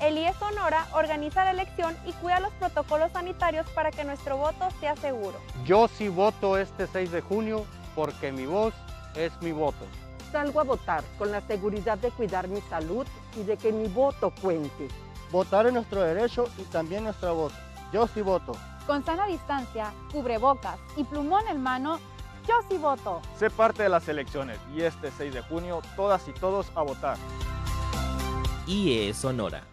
El IE Sonora organiza la elección y cuida los protocolos sanitarios para que nuestro voto sea seguro. Yo sí voto este 6 de junio porque mi voz es mi voto. Salgo a votar con la seguridad de cuidar mi salud y de que mi voto cuente. Votar es nuestro derecho y también nuestra voz. Yo sí voto. Con sana distancia, cubrebocas y plumón en mano, yo sí voto. Sé parte de las elecciones y este 6 de junio todas y todos a votar. IE Sonora.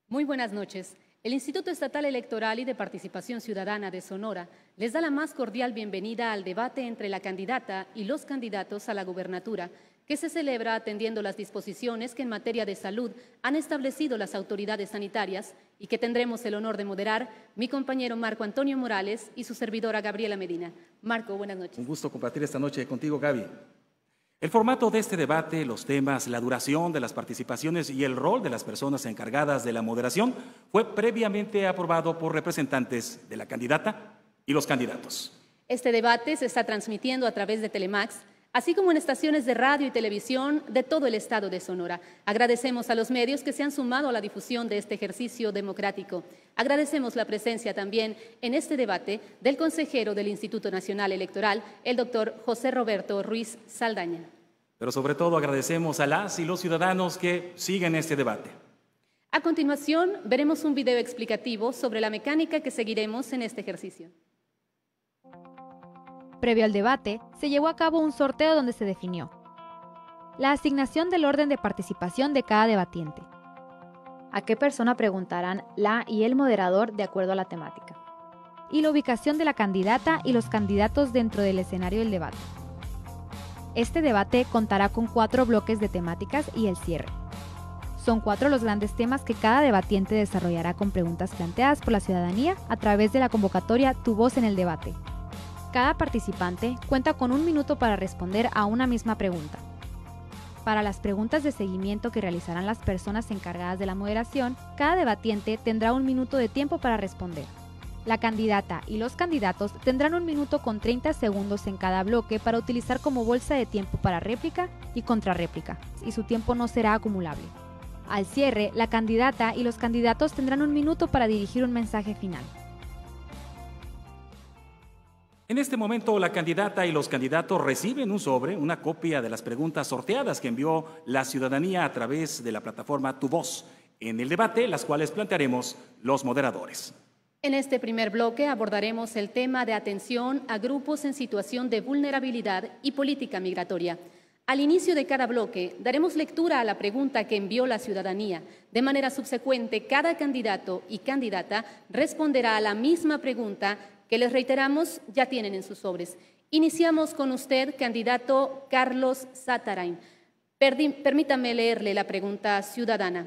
Muy buenas noches. El Instituto Estatal Electoral y de Participación Ciudadana de Sonora les da la más cordial bienvenida al debate entre la candidata y los candidatos a la gubernatura, que se celebra atendiendo las disposiciones que en materia de salud han establecido las autoridades sanitarias y que tendremos el honor de moderar mi compañero Marco Antonio Morales y su servidora Gabriela Medina. Marco, buenas noches. Un gusto compartir esta noche contigo, Gaby. El formato de este debate, los temas, la duración de las participaciones y el rol de las personas encargadas de la moderación fue previamente aprobado por representantes de la candidata y los candidatos. Este debate se está transmitiendo a través de Telemax, así como en estaciones de radio y televisión de todo el estado de Sonora. Agradecemos a los medios que se han sumado a la difusión de este ejercicio democrático. Agradecemos la presencia también en este debate del consejero del Instituto Nacional Electoral, el doctor José Roberto Ruiz Saldaña. Pero sobre todo agradecemos a las y los ciudadanos que siguen este debate. A continuación, veremos un video explicativo sobre la mecánica que seguiremos en este ejercicio. Previo al debate, se llevó a cabo un sorteo donde se definió la asignación del orden de participación de cada debatiente, a qué persona preguntarán la y el moderador de acuerdo a la temática, y la ubicación de la candidata y los candidatos dentro del escenario del debate. Este debate contará con 4 bloques de temáticas y el cierre. Son 4 los grandes temas que cada debatiente desarrollará con preguntas planteadas por la ciudadanía a través de la convocatoria Tu Voz en el Debate. Cada participante cuenta con 1 minuto para responder a una misma pregunta. Para las preguntas de seguimiento que realizarán las personas encargadas de la moderación, cada debatiente tendrá 1 minuto de tiempo para responder. La candidata y los candidatos tendrán 1 minuto con 30 segundos en cada bloque para utilizar como bolsa de tiempo para réplica y contrarréplica, y su tiempo no será acumulable. Al cierre, la candidata y los candidatos tendrán 1 minuto para dirigir un mensaje final. En este momento, la candidata y los candidatos reciben un sobre, una copia de las preguntas sorteadas que envió la ciudadanía a través de la plataforma Tu Voz en el debate, las cuales plantearemos los moderadores. En este primer bloque abordaremos el tema de atención a grupos en situación de vulnerabilidad y política migratoria. Al inicio de cada bloque daremos lectura a la pregunta que envió la ciudadanía. De manera subsecuente, cada candidato y candidata responderá a la misma pregunta que les reiteramos ya tienen en sus sobres. Iniciamos con usted, candidato Carlos Satarain. Permítame leerle la pregunta ciudadana.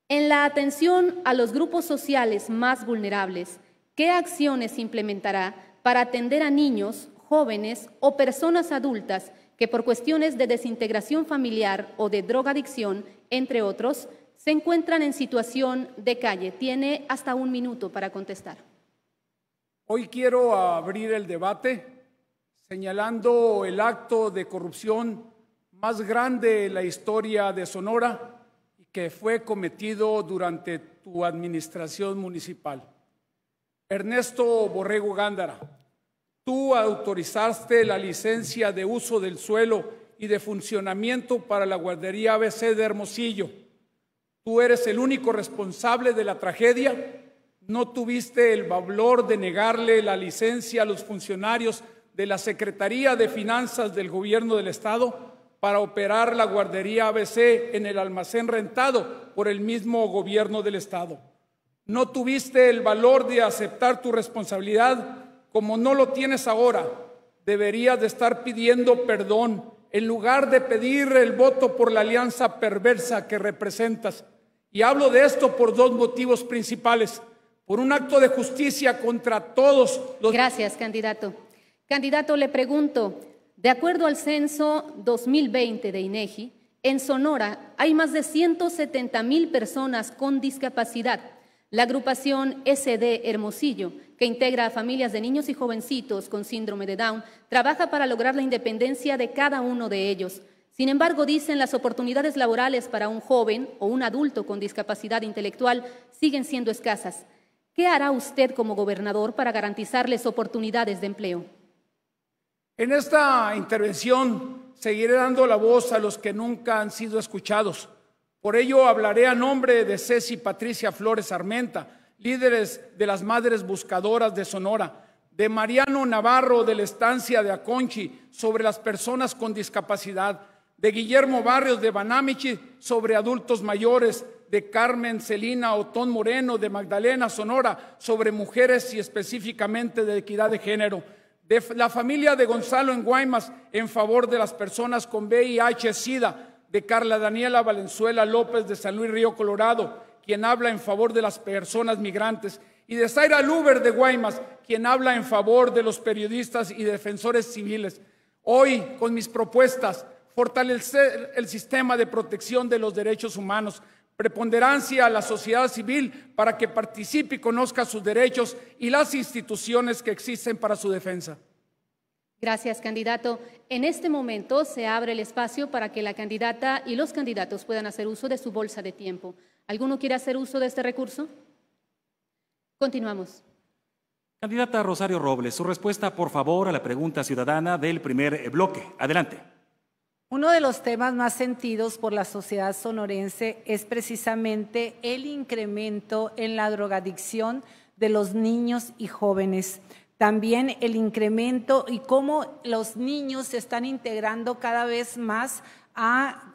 En la atención a los grupos sociales más vulnerables, ¿qué acciones implementará para atender a niños, jóvenes o personas adultas que por cuestiones de desintegración familiar o de drogadicción, entre otros, se encuentran en situación de calle? Tiene hasta 1 minuto para contestar. Hoy quiero abrir el debate señalando el acto de corrupción más grande en la historia de Sonora y que fue cometido durante tu administración municipal. Ernesto Borrego Gándara, tú autorizaste la licencia de uso del suelo y de funcionamiento para la guardería ABC de Hermosillo. Tú eres el único responsable de la tragedia. No tuviste el valor de negarle la licencia a los funcionarios de la Secretaría de Finanzas del Gobierno del Estado para operar la guardería ABC en el almacén rentado por el mismo Gobierno del Estado. No tuviste el valor de aceptar tu responsabilidad. Como no lo tienes ahora, deberías de estar pidiendo perdón en lugar de pedir el voto por la alianza perversa que representas. Y hablo de esto por dos motivos principales. Por un acto de justicia contra todos los... Gracias, candidato. Candidato, le pregunto, de acuerdo al censo 2020 de INEGI, en Sonora hay más de 170,000 personas con discapacidad. La agrupación SD Hermosillo, que integra a familias de niños y jovencitos con síndrome de Down, trabaja para lograr la independencia de cada uno de ellos. Sin embargo, dicen, las oportunidades laborales para un joven o un adulto con discapacidad intelectual siguen siendo escasas. ¿Qué hará usted como gobernador para garantizarles oportunidades de empleo? En esta intervención seguiré dando la voz a los que nunca han sido escuchados. Por ello hablaré a nombre de Ceci Patricia Flores Armenta, líderes de las Madres Buscadoras de Sonora, de Mariano Navarro de la estancia de Aconchi sobre las personas con discapacidad, de Guillermo Barrios de Banamichi sobre adultos mayores, de Carmen Celina Otón Moreno de Magdalena, Sonora, sobre mujeres y específicamente de equidad de género, de la familia de Gonzalo en Guaymas en favor de las personas con VIH-Sida, de Carla Daniela Valenzuela López de San Luis Río Colorado, quien habla en favor de las personas migrantes, y de Zaira Luber de Guaymas, quien habla en favor de los periodistas y defensores civiles. Hoy, con mis propuestas, fortalecer el sistema de protección de los derechos humanos, preponderancia a la sociedad civil para que participe y conozca sus derechos y las instituciones que existen para su defensa. Gracias, candidato. En este momento se abre el espacio para que la candidata y los candidatos puedan hacer uso de su bolsa de tiempo. ¿Alguno quiere hacer uso de este recurso? Continuamos. Candidata Rosario Robles, su respuesta, por favor, a la pregunta ciudadana del primer bloque. Adelante. Uno de los temas más sentidos por la sociedad sonorense es precisamente el incremento en la drogadicción de los niños y jóvenes. También el incremento y cómo los niños se están integrando cada vez más a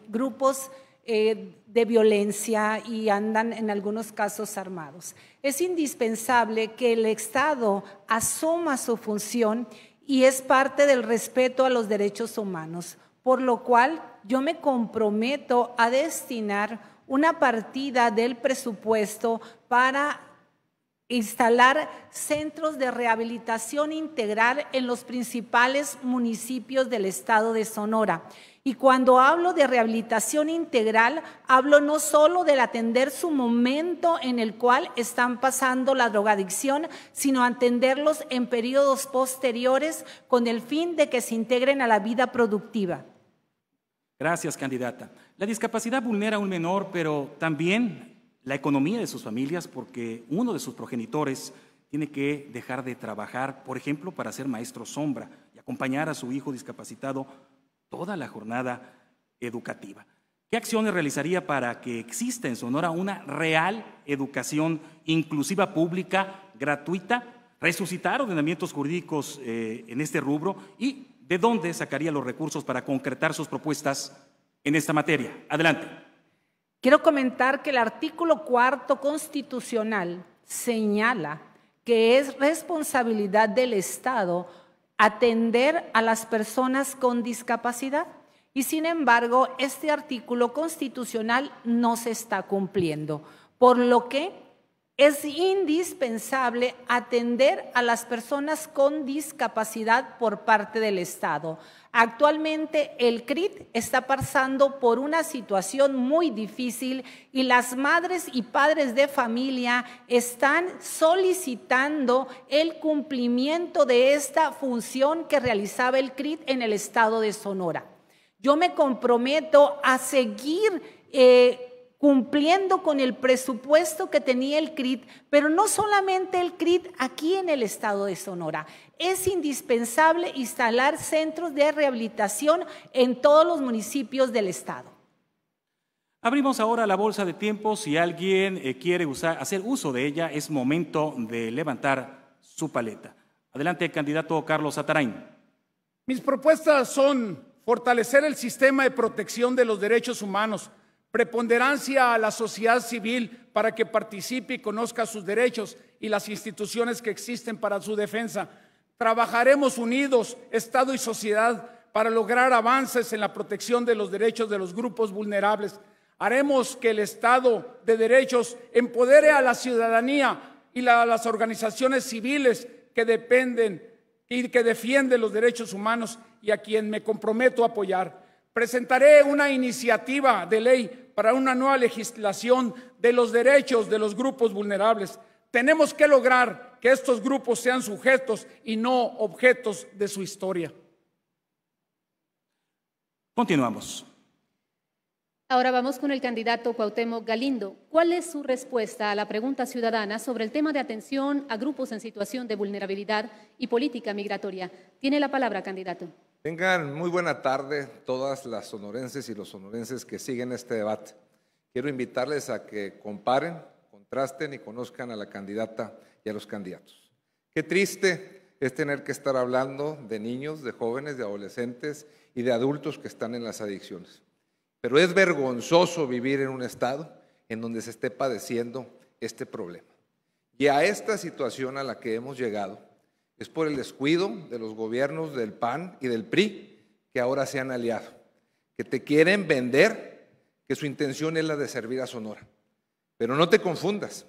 grupos de violencia y andan en algunos casos armados. Es indispensable que el Estado asuma su función y es parte del respeto a los derechos humanos, por lo cual yo me comprometo a destinar una partida del presupuesto para instalar centros de rehabilitación integral en los principales municipios del estado de Sonora. Y cuando hablo de rehabilitación integral, hablo no solo del atender su momento en el cual están pasando la drogadicción, sino atenderlos en periodos posteriores con el fin de que se integren a la vida productiva. Gracias, candidata. La discapacidad vulnera a un menor, pero también la economía de sus familias, porque uno de sus progenitores tiene que dejar de trabajar, por ejemplo, para ser maestro sombra y acompañar a su hijo discapacitado toda la jornada educativa. ¿Qué acciones realizaría para que exista en Sonora una real educación inclusiva pública, gratuita, resucitar ordenamientos jurídicos en este rubro y de dónde sacaría los recursos para concretar sus propuestas en esta materia? Adelante. Quiero comentar que el artículo 4 constitucional señala que es responsabilidad del Estado atender a las personas con discapacidad y sin embargo este artículo constitucional no se está cumpliendo, por lo que es indispensable atender a las personas con discapacidad por parte del Estado. Actualmente el CRIT está pasando por una situación muy difícil y las madres y padres de familia están solicitando el cumplimiento de esta función que realizaba el CRIT en el estado de Sonora. Yo me comprometo a seguir cumpliendo con el presupuesto que tenía el CRIT, pero no solamente el CRIT aquí en el estado de Sonora. Es indispensable instalar centros de rehabilitación en todos los municipios del estado. Abrimos ahora la bolsa de tiempo. Si alguien quiere hacer uso de ella, es momento de levantar su paleta. Adelante, candidato Carlos Atarain. Mis propuestas son fortalecer el sistema de protección de los derechos humanos, preponderancia a la sociedad civil para que participe y conozca sus derechos y las instituciones que existen para su defensa. Trabajaremos unidos, Estado y sociedad, para lograr avances en la protección de los derechos de los grupos vulnerables. Haremos que el Estado de Derechos empodere a la ciudadanía y a las organizaciones civiles que dependen y que defienden los derechos humanos y a quien me comprometo a apoyar. Presentaré una iniciativa de ley para una nueva legislación de los derechos de los grupos vulnerables. Tenemos que lograr que estos grupos sean sujetos y no objetos de su historia. Continuamos. Ahora vamos con el candidato Cuauhtémoc Galindo. ¿Cuál es su respuesta a la pregunta ciudadana sobre el tema de atención a grupos en situación de vulnerabilidad y política migratoria? Tiene la palabra, candidato. Tengan muy buena tarde todas las sonorenses y los sonorenses que siguen este debate. Quiero invitarles a que comparen, contrasten y conozcan a la candidata y a los candidatos. Qué triste es tener que estar hablando de niños, de jóvenes, de adolescentes y de adultos que están en las adicciones. Pero es vergonzoso vivir en un estado en donde se esté padeciendo este problema. Y a esta situación a la que hemos llegado es por el descuido de los gobiernos del PAN y del PRI que ahora se han aliado, que te quieren vender que su intención es la de servir a Sonora. Pero no te confundas,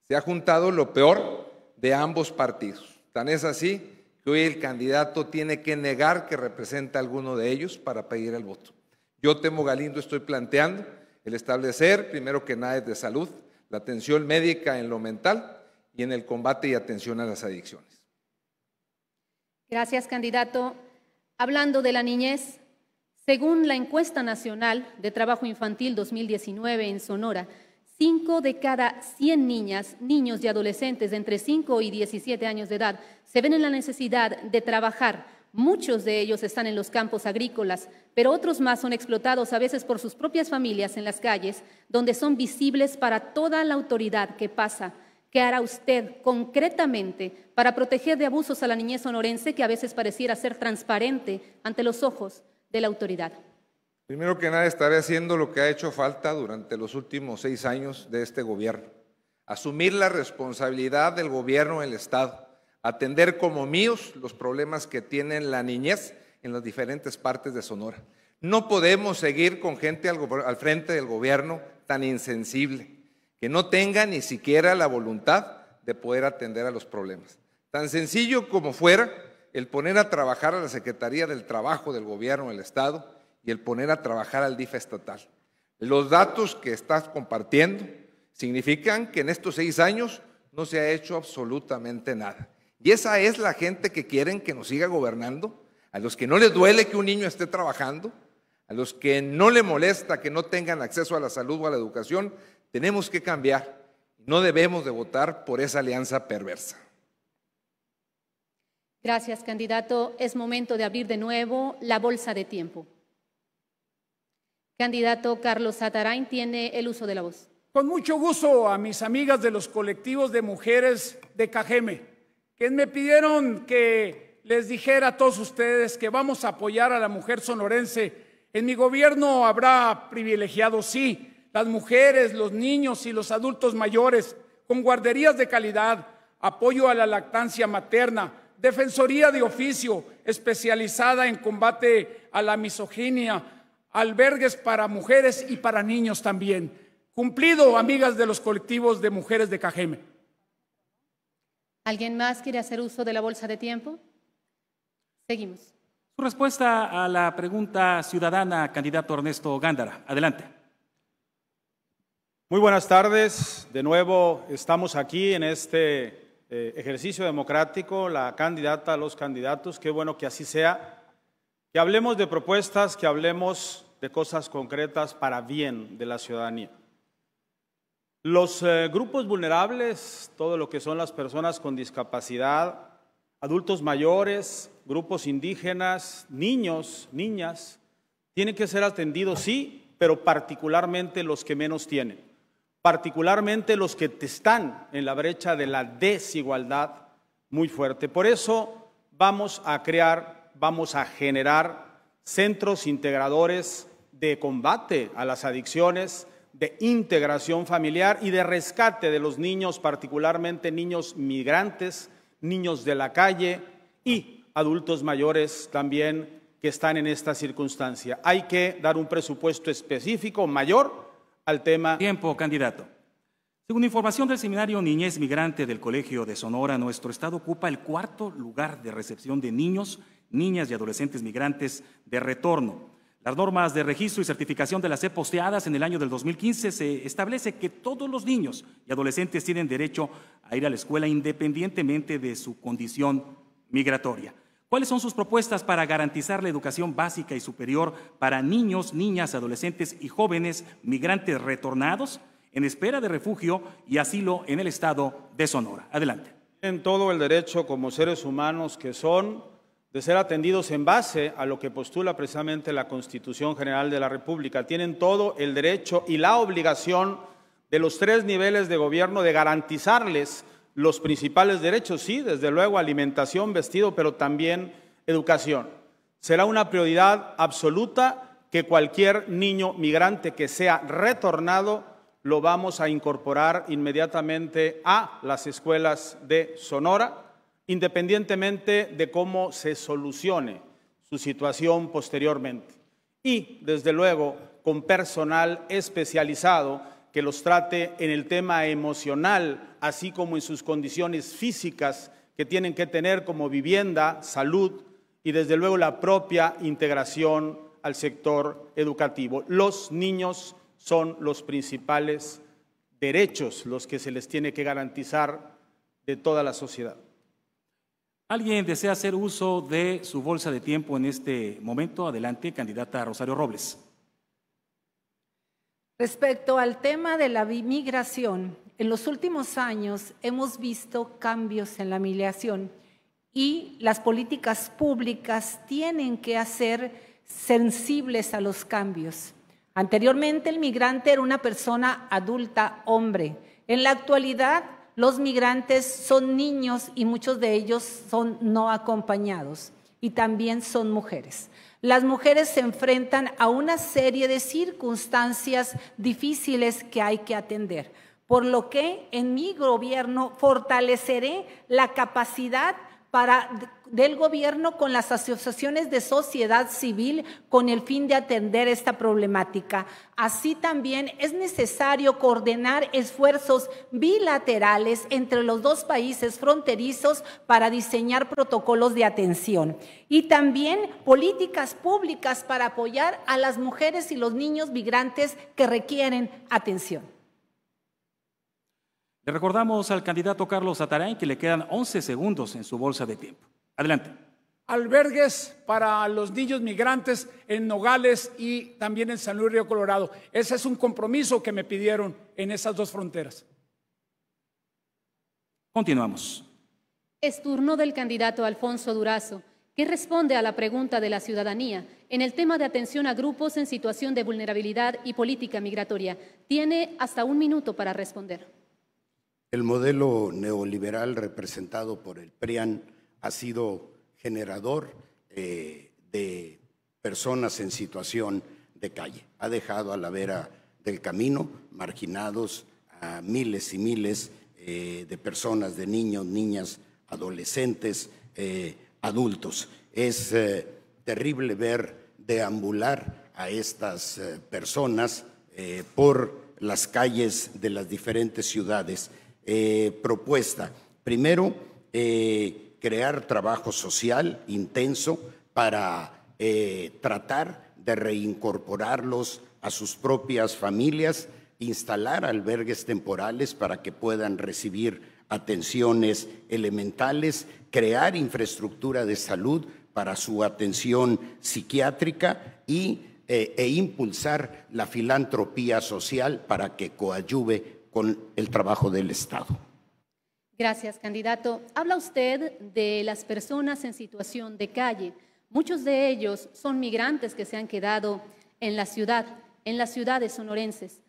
se ha juntado lo peor de ambos partidos. Tan es así que hoy el candidato tiene que negar que representa a alguno de ellos para pedir el voto. Yo, Temo Galindo, estoy planteando el establecer, primero que nada, de salud, la atención médica en lo mental y en el combate y atención a las adicciones. Gracias, candidato. Hablando de la niñez, según la encuesta nacional de trabajo infantil 2019 en Sonora, 5 de cada 100 niñas, niños y adolescentes de entre 5 y 17 años de edad se ven en la necesidad de trabajar. Muchos de ellos están en los campos agrícolas, pero otros más son explotados a veces por sus propias familias en las calles, donde son visibles para toda la autoridad que pasa. ¿Qué hará usted concretamente para proteger de abusos a la niñez sonorense que a veces pareciera ser transparente ante los ojos de la autoridad? Primero que nada, estaré haciendo lo que ha hecho falta durante los últimos 6 años de este gobierno. Asumir la responsabilidad del gobierno del Estado. Atender como míos los problemas que tiene la niñez en las diferentes partes de Sonora. No podemos seguir con gente al frente del gobierno tan insensible, que no tenga ni siquiera la voluntad de poder atender a los problemas. Tan sencillo como fuera el poner a trabajar a la Secretaría del Trabajo del Gobierno del Estado y el poner a trabajar al DIF estatal. Los datos que estás compartiendo significan que en estos 6 años no se ha hecho absolutamente nada. Y esa es la gente que quieren que nos siga gobernando, a los que no les duele que un niño esté trabajando, a los que no le molesta que no tengan acceso a la salud o a la educación. Tenemos que cambiar. No debemos de votar por esa alianza perversa. Gracias, candidato. Es momento de abrir de nuevo la bolsa de tiempo. Candidato Carlos Atarain tiene el uso de la voz. Con mucho gusto a mis amigas de los colectivos de mujeres de Cajeme, que me pidieron que les dijera a todos ustedes que vamos a apoyar a la mujer sonorense. En mi gobierno habrá privilegiados, sí, las mujeres, los niños y los adultos mayores, con guarderías de calidad, apoyo a la lactancia materna, defensoría de oficio especializada en combate a la misoginia, albergues para mujeres y para niños también. Cumplido, amigas de los colectivos de mujeres de Cajeme. ¿Alguien más quiere hacer uso de la bolsa de tiempo? Seguimos. Su respuesta a la pregunta ciudadana, candidato Ernesto Gándara. Adelante. Muy buenas tardes. De nuevo estamos aquí en este ejercicio democrático, la candidata, los candidatos. Qué bueno que así sea. Que hablemos de propuestas, que hablemos de cosas concretas para bien de la ciudadanía. Los grupos vulnerables, todo lo que son las personas con discapacidad, adultos mayores, grupos indígenas, niños, niñas, tienen que ser atendidos, sí, pero particularmente los que menos tienen, particularmente los que están en la brecha de la desigualdad muy fuerte. Por eso vamos a crear, vamos a generar centros integradores de combate a las adicciones, de integración familiar y de rescate de los niños, particularmente niños migrantes, niños de la calle y adultos mayores también que están en esta circunstancia. Hay que dar un presupuesto específico mayor al tema. Tiempo, candidato. Según información del Seminario Niñez Migrante del Colegio de Sonora, nuestro estado ocupa el 4º lugar de recepción de niños, niñas y adolescentes migrantes de retorno. Las normas de registro y certificación de la SEP posteadas en el año del 2015 se establece que todos los niños y adolescentes tienen derecho a ir a la escuela independientemente de su condición migratoria. ¿Cuáles son sus propuestas para garantizar la educación básica y superior para niños, niñas, adolescentes y jóvenes migrantes retornados en espera de refugio y asilo en el estado de Sonora? Adelante. Tienen todo el derecho como seres humanos que son de ser atendidos en base a lo que postula precisamente la Constitución General de la República. Tienen todo el derecho y la obligación de los 3 niveles de gobierno de garantizarles los principales derechos, sí, desde luego alimentación, vestido, pero también educación. Será una prioridad absoluta que cualquier niño migrante que sea retornado lo vamos a incorporar inmediatamente a las escuelas de Sonora, independientemente de cómo se solucione su situación posteriormente. Y, desde luego, con personal especializado que los trate en el tema emocional, así como en sus condiciones físicas que tienen que tener como vivienda, salud y, desde luego, la propia integración al sector educativo. Los niños son los principales derechos, los que se les tiene que garantizar de toda la sociedad. ¿Alguien desea hacer uso de su bolsa de tiempo en este momento? Adelante, candidata Rosario Robles. Respecto al tema de la migración, en los últimos años hemos visto cambios en la migración y las políticas públicas tienen que ser sensibles a los cambios. Anteriormente el migrante era una persona adulta, hombre. En la actualidad los migrantes son niños y muchos de ellos son no acompañados y también son mujeres. Las mujeres se enfrentan a una serie de circunstancias difíciles que hay que atender, por lo que en mi gobierno fortaleceré la capacidad del gobierno con las asociaciones de sociedad civil con el fin de atender esta problemática. Así también es necesario coordinar esfuerzos bilaterales entre los 2 países fronterizos para diseñar protocolos de atención y también políticas públicas para apoyar a las mujeres y los niños migrantes que requieren atención. Le recordamos al candidato Carlos Atarain que le quedan 11 segundos en su bolsa de tiempo. Adelante. Albergues para los niños migrantes en Nogales y también en San Luis Río Colorado. Ese es un compromiso que me pidieron en esas 2 fronteras. Continuamos. Es turno del candidato Alfonso Durazo, que responde a la pregunta de la ciudadanía en el tema de atención a grupos en situación de vulnerabilidad y política migratoria. Tiene hasta 1 minuto para responder. El modelo neoliberal representado por el PRIAN ha sido generador de personas en situación de calle. Ha dejado a la vera del camino marginados a miles y miles de personas, de niños, niñas, adolescentes, adultos. Es terrible ver deambular a estas personas por las calles de las diferentes ciudades. Propuesta, primero, crear trabajo social intenso para tratar de reincorporarlos a sus propias familias, instalar albergues temporales para que puedan recibir atenciones elementales, crear infraestructura de salud para su atención psiquiátrica e impulsar la filantropía social para que coadyuve con el trabajo del Estado. Gracias, candidato. Habla usted de las personas en situación de calle. Muchos de ellos son migrantes que se han quedado en las ciudades sonorenses.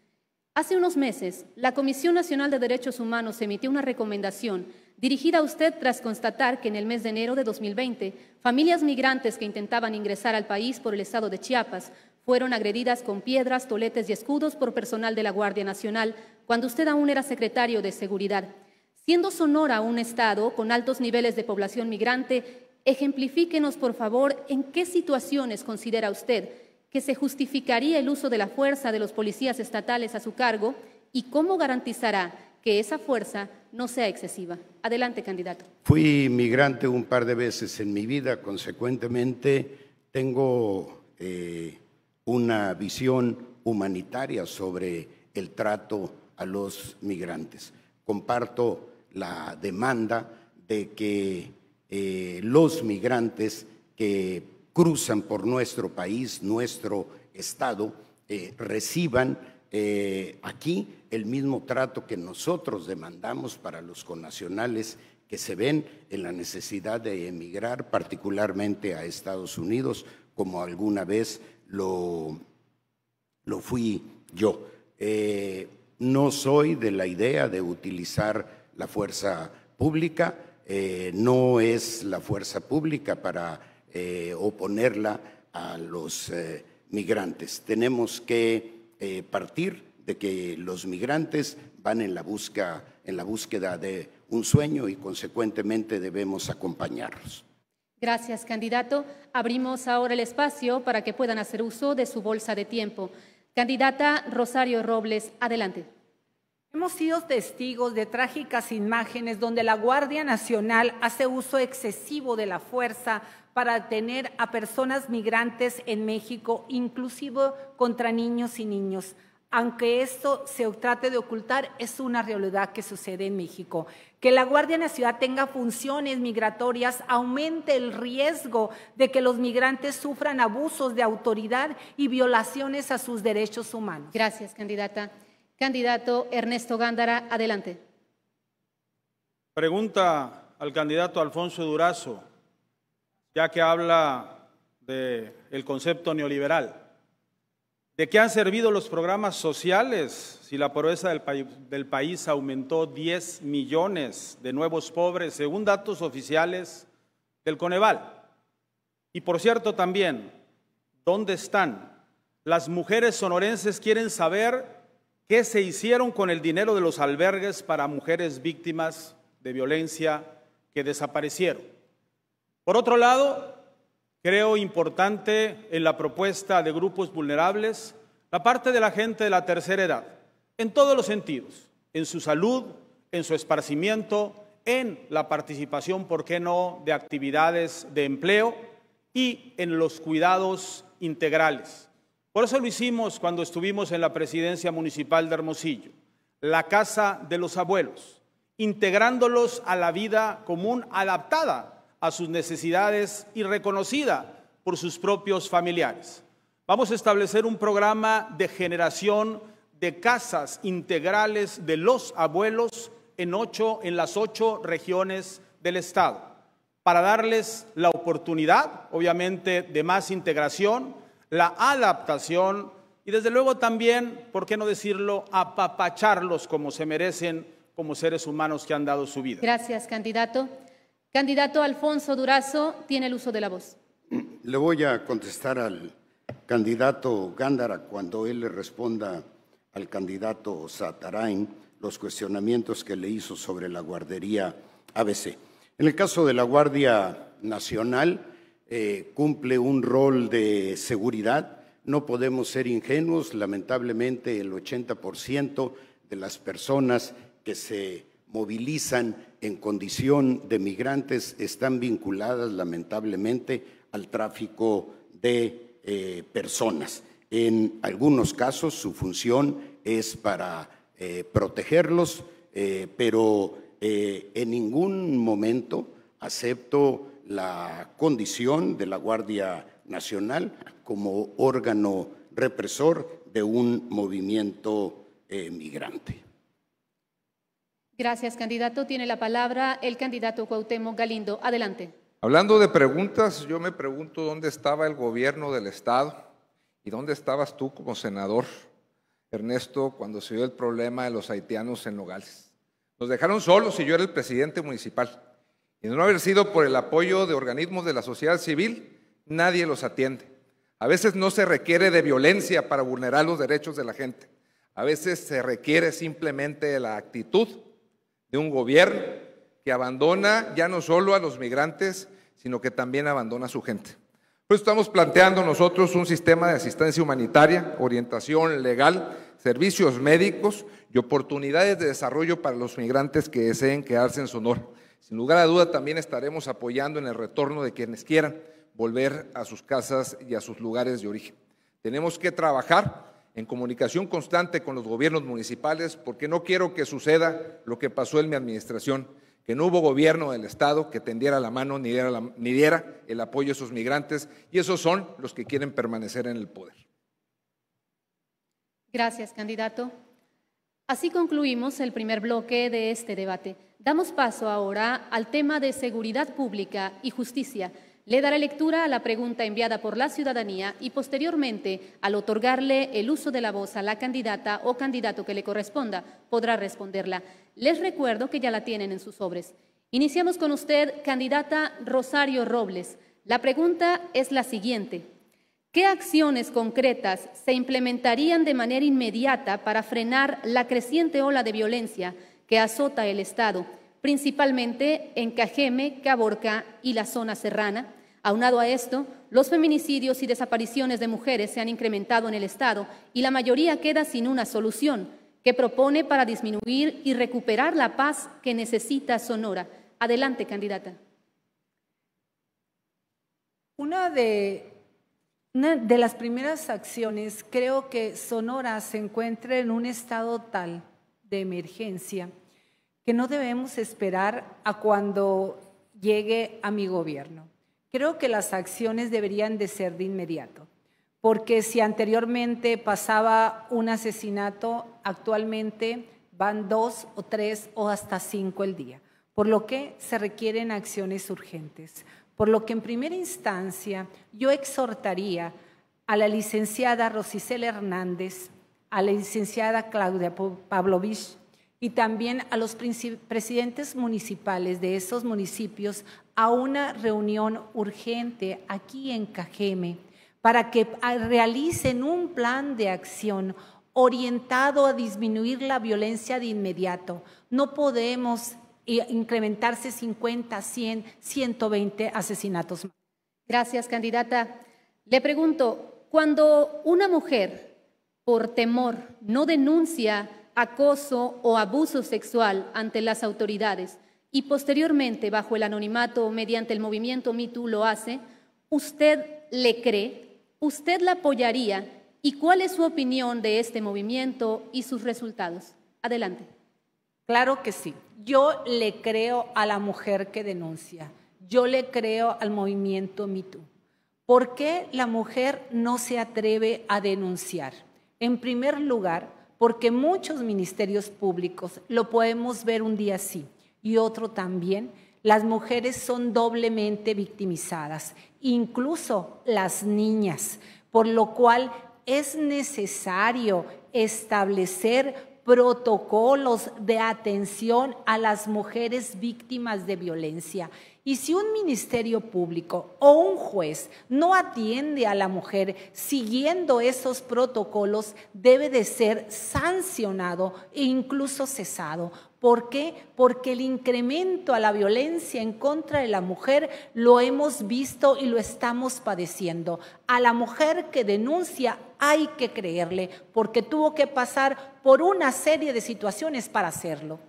Hace unos meses, la Comisión Nacional de Derechos Humanos emitió una recomendación dirigida a usted tras constatar que en el mes de enero de 2020, familias migrantes que intentaban ingresar al país por el estado de Chiapas fueron agredidas con piedras, toletes y escudos por personal de la Guardia Nacional cuando usted aún era secretario de Seguridad. Siendo Sonora un estado con altos niveles de población migrante, Ejemplifíquenos, por favor, en qué situaciones considera usted que se justificaría el uso de la fuerza de los policías estatales a su cargo y cómo garantizará que esa fuerza no sea excesiva. Adelante, candidato. Fui migrante un par de veces en mi vida, consecuentemente tengo una visión humanitaria sobre el trato a los migrantes. Comparto la demanda de que los migrantes que cruzan por nuestro país, nuestro estado, reciban aquí el mismo trato que nosotros demandamos para los connacionales que se ven en la necesidad de emigrar, particularmente a Estados Unidos, como alguna vez lo fui yo. No soy de la idea de utilizar la fuerza pública, no es la fuerza pública para oponerla a los migrantes. Tenemos que partir de que los migrantes van en la búsqueda de un sueño y consecuentemente debemos acompañarlos. Gracias, candidato. Abrimos ahora el espacio para que puedan hacer uso de su bolsa de tiempo. Candidata Rosario Robles, adelante. Hemos sido testigos de trágicas imágenes donde la Guardia Nacional hace uso excesivo de la fuerza para detener a personas migrantes en México, inclusive contra niños y niños. Aunque esto se trate de ocultar, es una realidad que sucede en México. Que la Guardia Nacional tenga funciones migratorias aumente el riesgo de que los migrantes sufran abusos de autoridad y violaciones a sus derechos humanos. Gracias, candidata. Candidato Ernesto Gándara, adelante. Pregunta al candidato Alfonso Durazo, ya que habla del concepto neoliberal. ¿De qué han servido los programas sociales si la pobreza del país aumentó 10 millones de nuevos pobres, según datos oficiales del Coneval? Y por cierto también, ¿dónde están? Las mujeres sonorenses quieren saber qué se hicieron con el dinero de los albergues para mujeres víctimas de violencia que desaparecieron. Por otro lado, creo importante en la propuesta de grupos vulnerables la parte de la gente de la tercera edad, en todos los sentidos, en su salud, en su esparcimiento, en la participación, ¿por qué no?, de actividades de empleo y en los cuidados integrales. Por eso lo hicimos cuando estuvimos en la presidencia municipal de Hermosillo, la Casa de los Abuelos, integrándolos a la vida común, adaptada a sus necesidades y reconocida por sus propios familiares. Vamos a establecer un programa de generación de casas integrales de los abuelos en las 8 regiones del estado, para darles la oportunidad, obviamente, de más integración, la adaptación y desde luego también, ¿por qué no decirlo?, apapacharlos como se merecen como seres humanos que han dado su vida. Gracias, candidato. Candidato Alfonso Durazo, tiene el uso de la voz. Le voy a contestar al candidato Gándara cuando él le responda al candidato Zatarain los cuestionamientos que le hizo sobre la guardería ABC. En el caso de la Guardia Nacional, cumple un rol de seguridad. No podemos ser ingenuos. Lamentablemente, el 80% de las personas que se movilizan en condición de migrantes están vinculadas, lamentablemente, al tráfico de personas. En algunos casos, su función es para protegerlos, pero en ningún momento acepto la condición de la Guardia Nacional como órgano represor de un movimiento migrante. Gracias, candidato. Tiene la palabra el candidato Cuauhtémoc Galindo. Adelante. Hablando de preguntas, yo me pregunto dónde estaba el gobierno del estado y dónde estabas tú como senador, Ernesto, cuando se dio el problema de los haitianos en Nogales. Nos dejaron solos y yo era el presidente municipal. Y de no haber sido por el apoyo de organismos de la sociedad civil, nadie los atiende. A veces no se requiere de violencia para vulnerar los derechos de la gente. A veces se requiere simplemente de la actitud de un gobierno que abandona ya no solo a los migrantes, sino que también abandona a su gente. Por eso estamos planteando nosotros un sistema de asistencia humanitaria, orientación legal, servicios médicos y oportunidades de desarrollo para los migrantes que deseen quedarse en Sonora. Sin lugar a duda también estaremos apoyando en el retorno de quienes quieran volver a sus casas y a sus lugares de origen. Tenemos que trabajar en comunicación constante con los gobiernos municipales porque no quiero que suceda lo que pasó en mi administración, que no hubo gobierno del Estado que tendiera la mano ni diera el apoyo a esos migrantes, y esos son los que quieren permanecer en el poder. Gracias, candidato. Así concluimos el primer bloque de este debate. Damos paso ahora al tema de seguridad pública y justicia. Le daré lectura a la pregunta enviada por la ciudadanía y posteriormente, al otorgarle el uso de la voz a la candidata o candidato que le corresponda, podrá responderla. Les recuerdo que ya la tienen en sus sobres. Iniciamos con usted, candidata Rosario Robles. La pregunta es la siguiente. ¿Qué acciones concretas se implementarían de manera inmediata para frenar la creciente ola de violencia que azota el Estado, principalmente en Cajeme, Caborca y la zona serrana? Aunado a esto, los feminicidios y desapariciones de mujeres se han incrementado en el Estado y la mayoría queda sin una solución. ¿Qué propone para disminuir y recuperar la paz que necesita Sonora? Adelante, candidata. Una de las primeras acciones, creo que Sonora se encuentra en un estado tal de emergencia que no debemos esperar a cuando llegue a mi gobierno. Creo que las acciones deberían de ser de inmediato, porque si anteriormente pasaba un asesinato, actualmente van 2 o 3 o hasta 5 el día, por lo que se requieren acciones urgentes. Por lo que en primera instancia yo exhortaría a la licenciada Rosicela Hernández, a la licenciada Claudia Pavlovich y también a los presidentes municipales de esos municipios a una reunión urgente aquí en Cajeme para que realicen un plan de acción orientado a disminuir la violencia de inmediato. No podemos incrementarse 50, 100, 120 asesinatos. Gracias, candidata. Le pregunto, cuando una mujer, por temor, no denuncia acoso o abuso sexual ante las autoridades y posteriormente, bajo el anonimato mediante el movimiento Me Too lo hace, ¿usted le cree? ¿Usted la apoyaría? ¿Y cuál es su opinión de este movimiento y sus resultados? Adelante. Claro que sí. Yo le creo a la mujer que denuncia. Yo le creo al movimiento Me Too. ¿Por qué la mujer no se atreve a denunciar? En primer lugar, porque muchos ministerios públicos, lo podemos ver un día sí y otro también, las mujeres son doblemente victimizadas, incluso las niñas, por lo cual es necesario establecer protocolos de atención a las mujeres víctimas de violencia. Y si un ministerio público o un juez no atiende a la mujer siguiendo esos protocolos, debe de ser sancionado e incluso cesado. ¿Por qué? Porque el incremento a la violencia en contra de la mujer lo hemos visto y lo estamos padeciendo. A la mujer que denuncia hay que creerle, porque tuvo que pasar por una serie de situaciones para hacerlo.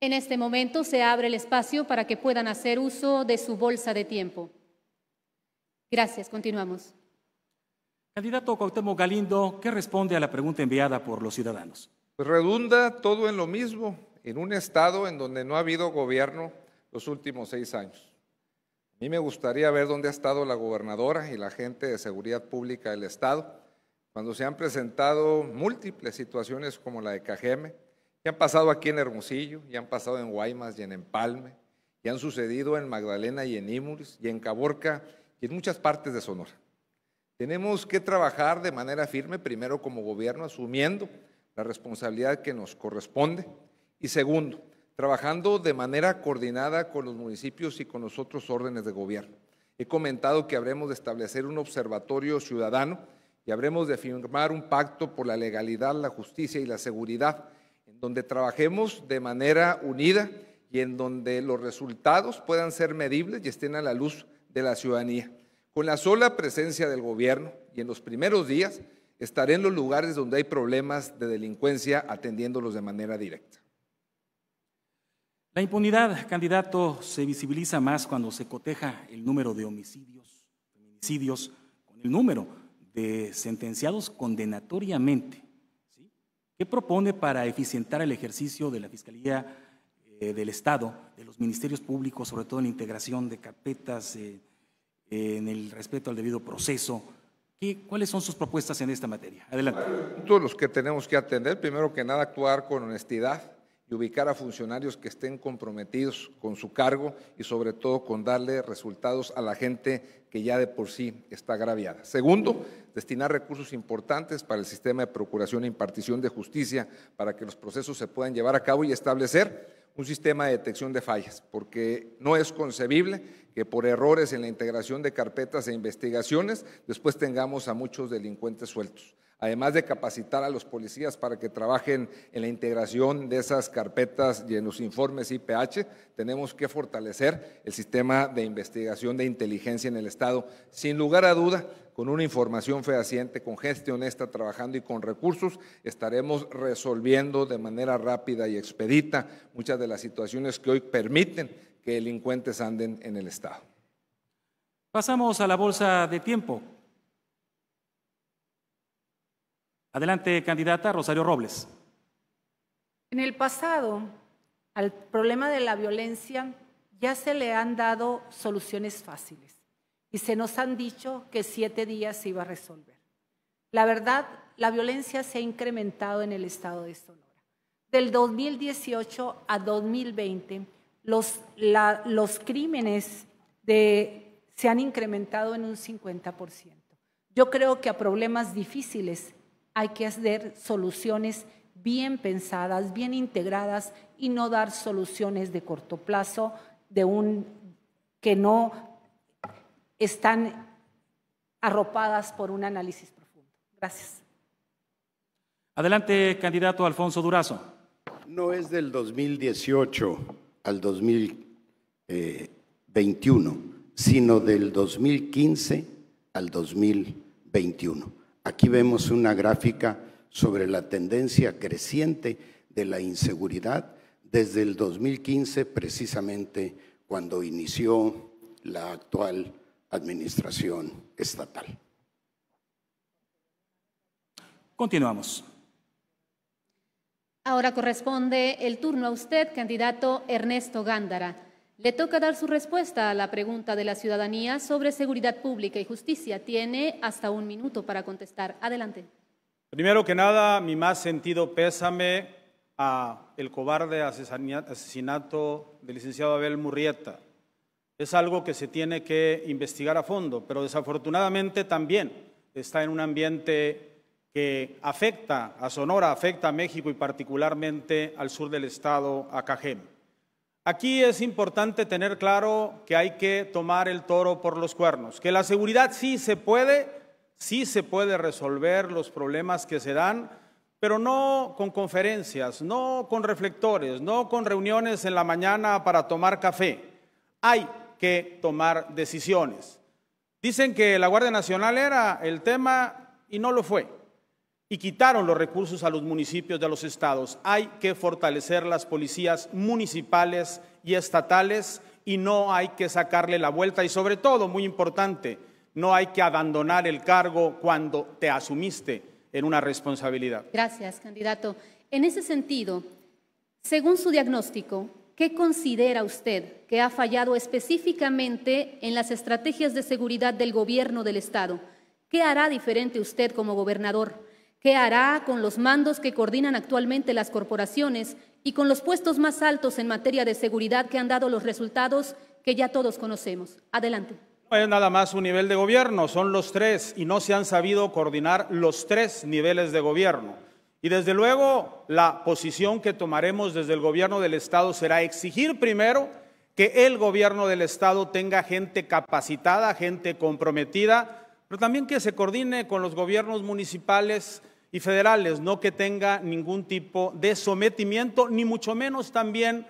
En este momento se abre el espacio para que puedan hacer uso de su bolsa de tiempo. Gracias, continuamos. Candidato Cuauhtémoc Galindo, ¿qué responde a la pregunta enviada por los ciudadanos? Pues redunda todo en lo mismo, en un estado en donde no ha habido gobierno los últimos 6 años. A mí me gustaría ver dónde ha estado la gobernadora y la gente de seguridad pública del estado cuando se han presentado múltiples situaciones como la de Cajeme, que han pasado aquí en Hermosillo, y han pasado en Guaymas y en Empalme, y han sucedido en Magdalena y en Imuris, y en Caborca, y en muchas partes de Sonora. Tenemos que trabajar de manera firme, primero como gobierno, asumiendo la responsabilidad que nos corresponde, y segundo, trabajando de manera coordinada con los municipios y con los otros órdenes de gobierno. He comentado que habremos de establecer un observatorio ciudadano y habremos de firmar un pacto por la legalidad, la justicia y la seguridad, en donde trabajemos de manera unida y en donde los resultados puedan ser medibles y estén a la luz de la ciudadanía. Con la sola presencia del gobierno y en los primeros días estaré en los lugares donde hay problemas de delincuencia atendiéndolos de manera directa. La impunidad, candidato, se visibiliza más cuando se coteja el número de homicidios, feminicidios, con el número de sentenciados condenatoriamente. ¿Sí? ¿Qué propone para eficientar el ejercicio de la Fiscalía del Estado, de los ministerios públicos, sobre todo en la integración de carpetas, en el respeto al debido proceso? ¿Cuáles son sus propuestas en esta materia? Adelante. Todos los que tenemos que atender, primero que nada, actuar con honestidad y ubicar a funcionarios que estén comprometidos con su cargo y sobre todo con darle resultados a la gente que ya de por sí está agraviada. Segundo, destinar recursos importantes para el sistema de procuración e impartición de justicia para que los procesos se puedan llevar a cabo y establecer un sistema de detección de fallas, porque no es concebible que por errores en la integración de carpetas e investigaciones después tengamos a muchos delincuentes sueltos. Además de capacitar a los policías para que trabajen en la integración de esas carpetas y en los informes IPH, tenemos que fortalecer el sistema de investigación de inteligencia en el Estado. Sin lugar a duda, con una información fehaciente, con gente honesta trabajando y con recursos, estaremos resolviendo de manera rápida y expedita muchas de las situaciones que hoy permiten que delincuentes anden en el Estado. Pasamos a la bolsa de tiempo. Adelante, candidata Rosario Robles. En el pasado, al problema de la violencia ya se le han dado soluciones fáciles y se nos han dicho que 7 días se iba a resolver. La verdad, la violencia se ha incrementado en el estado de Sonora. Del 2018 a 2020, los crímenes se han incrementado en un 50%. Yo creo que a problemas difíciles hay que hacer soluciones bien pensadas, bien integradas y no dar soluciones de corto plazo que no están arropadas por un análisis profundo. Gracias. Adelante, candidato Alfonso Durazo. No es del 2018 al 2021, sino del 2015 al 2021. Aquí vemos una gráfica sobre la tendencia creciente de la inseguridad desde el 2015, precisamente cuando inició la actual administración estatal. Continuamos. Ahora corresponde el turno a usted, candidato Ernesto Gándara. Le toca dar su respuesta a la pregunta de la ciudadanía sobre seguridad pública y justicia. Tiene hasta 1 minuto para contestar. Adelante. Primero que nada, mi más sentido pésame a el cobarde asesinato del licenciado Abel Murrieta. Es algo que se tiene que investigar a fondo, pero desafortunadamente también está en un ambiente que afecta a Sonora, afecta a México y particularmente al sur del estado, a Cajeme. Aquí es importante tener claro que hay que tomar el toro por los cuernos, que la seguridad sí se puede resolver los problemas que se dan, pero no con conferencias, no con reflectores, no con reuniones en la mañana para tomar café. Hay que tomar decisiones. Dicen que la Guardia Nacional era el tema y no lo fue. Y quitaron los recursos a los municipios de los estados. Hay que fortalecer las policías municipales y estatales y no hay que sacarle la vuelta y sobre todo, muy importante, no hay que abandonar el cargo cuando te asumiste en una responsabilidad. Gracias, candidato. En ese sentido, según su diagnóstico, ¿qué considera usted que ha fallado específicamente en las estrategias de seguridad del gobierno del estado? ¿Qué hará diferente usted como gobernador? ¿Qué hará con los mandos que coordinan actualmente las corporaciones y con los puestos más altos en materia de seguridad que han dado los resultados que ya todos conocemos? Adelante. No es nada más un nivel de gobierno, son los 3 y no se han sabido coordinar los 3 niveles de gobierno. Y desde luego la posición que tomaremos desde el gobierno del estado será exigir primero que el gobierno del estado tenga gente capacitada, gente comprometida, pero también que se coordine con los gobiernos municipales y federales, no que tenga ningún tipo de sometimiento, ni mucho menos también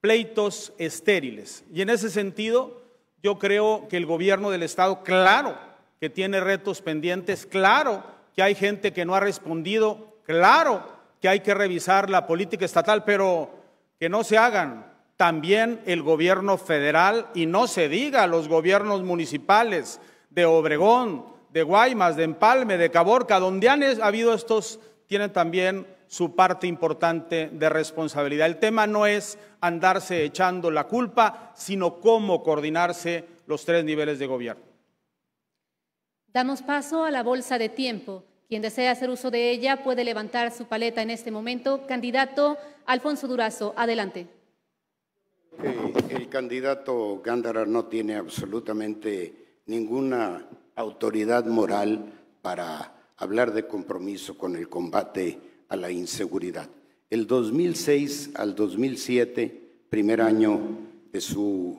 pleitos estériles. Y en ese sentido, yo creo que el gobierno del Estado, claro que tiene retos pendientes, claro que hay gente que no ha respondido, claro que hay que revisar la política estatal, pero que no se hagan también el gobierno federal y no se diga los gobiernos municipales de Obregón, de Guaymas, de Empalme, de Caborca, donde han habido estos, tienen también su parte importante de responsabilidad. El tema no es andarse echando la culpa, sino cómo coordinarse los tres niveles de gobierno. Damos paso a la bolsa de tiempo. Quien desea hacer uso de ella puede levantar su paleta en este momento. Candidato Alfonso Durazo, adelante. El candidato Gándara no tiene absolutamente ninguna autoridad moral para hablar de compromiso con el combate a la inseguridad. El 2006 al 2007, primer año de su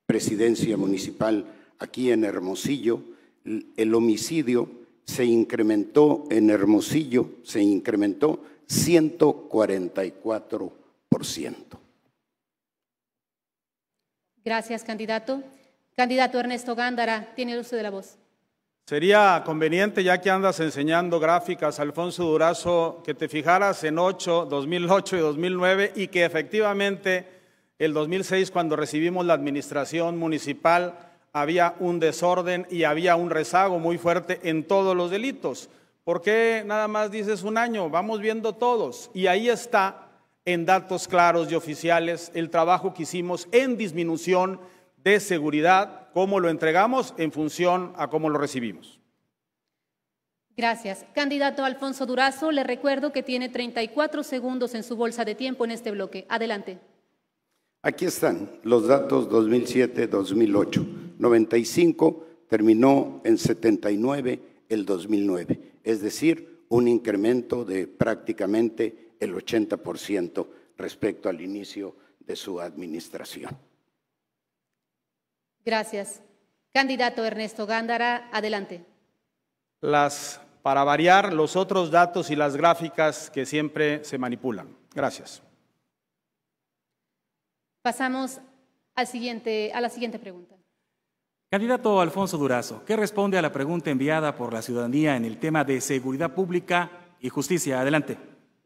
presidencia municipal aquí en Hermosillo, el homicidio se incrementó en Hermosillo, se incrementó 144%. Gracias, candidato. Candidato Ernesto Gándara, tiene el uso de la voz. Sería conveniente, ya que andas enseñando gráficas, Alfonso Durazo, que te fijaras en 2008 y 2009 y que efectivamente el 2006, cuando recibimos la administración municipal, había un desorden y había un rezago muy fuerte en todos los delitos. ¿Por qué nada más dices un año? Vamos viendo todos. Y ahí está, en datos claros y oficiales, el trabajo que hicimos en disminución de seguridad, cómo lo entregamos en función a cómo lo recibimos. Gracias. Candidato Alfonso Durazo, le recuerdo que tiene 34 segundos en su bolsa de tiempo en este bloque. Adelante. Aquí están los datos 2007-2008. 95 terminó en 79 el 2009, es decir, un incremento de prácticamente el 80% respecto al inicio de su administración. Gracias. Candidato Ernesto Gándara, adelante. Para variar, los otros datos y las gráficas que siempre se manipulan. Gracias. Pasamos a la siguiente pregunta. Candidato Alfonso Durazo, ¿qué responde a la pregunta enviada por la ciudadanía en el tema de seguridad pública y justicia? Adelante.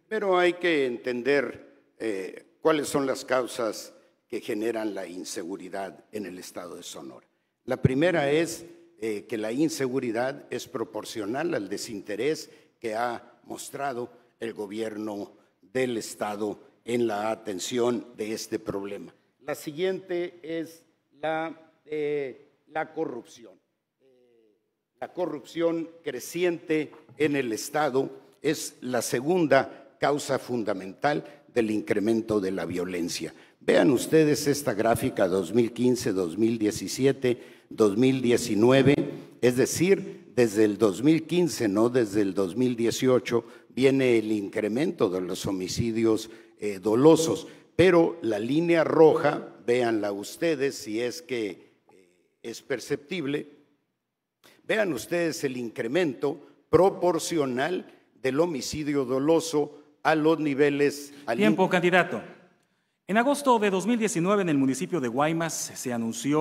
Pero hay que entender cuáles son las causas que generan la inseguridad en el estado de Sonora. La primera es que la inseguridad es proporcional al desinterés que ha mostrado el gobierno del estado en la atención de este problema. La siguiente es la corrupción. La corrupción creciente en el estado es la segunda causa fundamental del incremento de la violencia. Vean ustedes esta gráfica 2015, 2017, 2019, es decir, desde el 2015, no desde el 2018, viene el incremento de los homicidios dolosos, pero la línea roja, véanla ustedes si es que es perceptible, vean ustedes el incremento proporcional del homicidio doloso a los niveles… Tiempo, candidato. En agosto de 2019, en el municipio de Guaymas, se anunció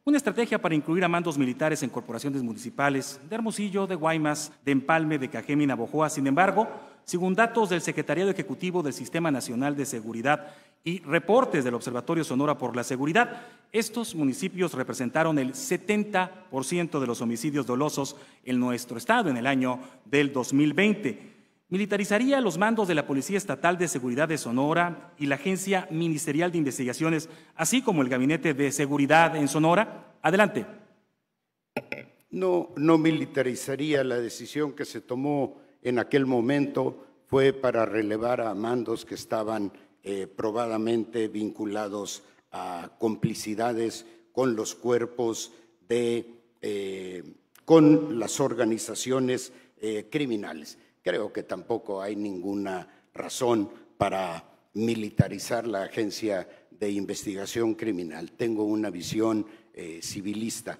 una estrategia para incluir a mandos militares en corporaciones municipales de Hermosillo, de Guaymas, de Empalme, de Cajeme y Navojoa. Sin embargo, según datos del Secretariado Ejecutivo del Sistema Nacional de Seguridad y reportes del Observatorio Sonora por la Seguridad, estos municipios representaron el 70% de los homicidios dolosos en nuestro estado en el año del 2020. Militarizaría los mandos de la Policía Estatal de Seguridad de Sonora y la Agencia Ministerial de Investigaciones, así como el Gabinete de Seguridad en Sonora. Adelante. No militarizaría. La decisión que se tomó en aquel momento fue para relevar a mandos que estaban probadamente vinculados a complicidades con los cuerpos con las organizaciones criminales. Creo que tampoco hay ninguna razón para militarizar la Agencia de Investigación Criminal. Tengo una visión civilista.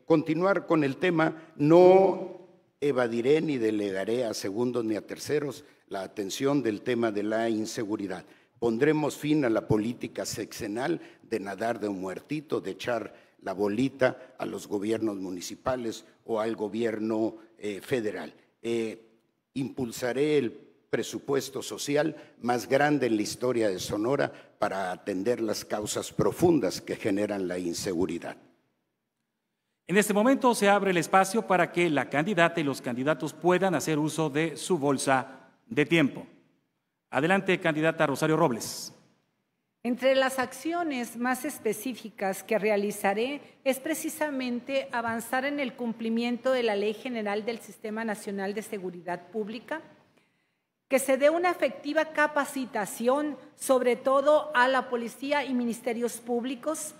Continuar con el tema, no evadiré ni delegaré a segundos ni a terceros la atención del tema de la inseguridad. Pondremos fin a la política sexenal de nadar de un muertito, de echar la bolita a los gobiernos municipales o al gobierno federal. Impulsaré el presupuesto social más grande en la historia de Sonora para atender las causas profundas que generan la inseguridad. En este momento se abre el espacio para que la candidata y los candidatos puedan hacer uso de su bolsa de tiempo. Adelante, candidata Rosario Robles. Entre las acciones más específicas que realizaré es precisamente avanzar en el cumplimiento de la Ley General del Sistema Nacional de Seguridad Pública, que se dé una efectiva capacitación, sobre todo a la policía y ministerios públicos,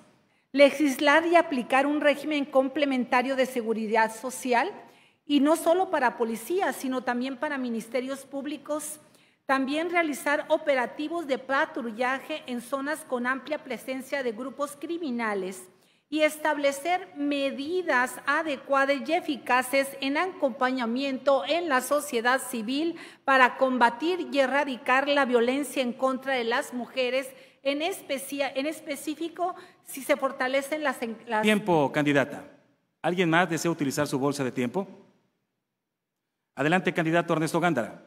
legislar y aplicar un régimen complementario de seguridad social, y no solo para policías, sino también para ministerios públicos. También realizar operativos de patrullaje en zonas con amplia presencia de grupos criminales y establecer medidas adecuadas y eficaces en acompañamiento en la sociedad civil para combatir y erradicar la violencia en contra de las mujeres, en específico si se fortalecen las... Tiempo, candidata. ¿Alguien más desea utilizar su bolsa de tiempo? Adelante, candidato Ernesto Gándara.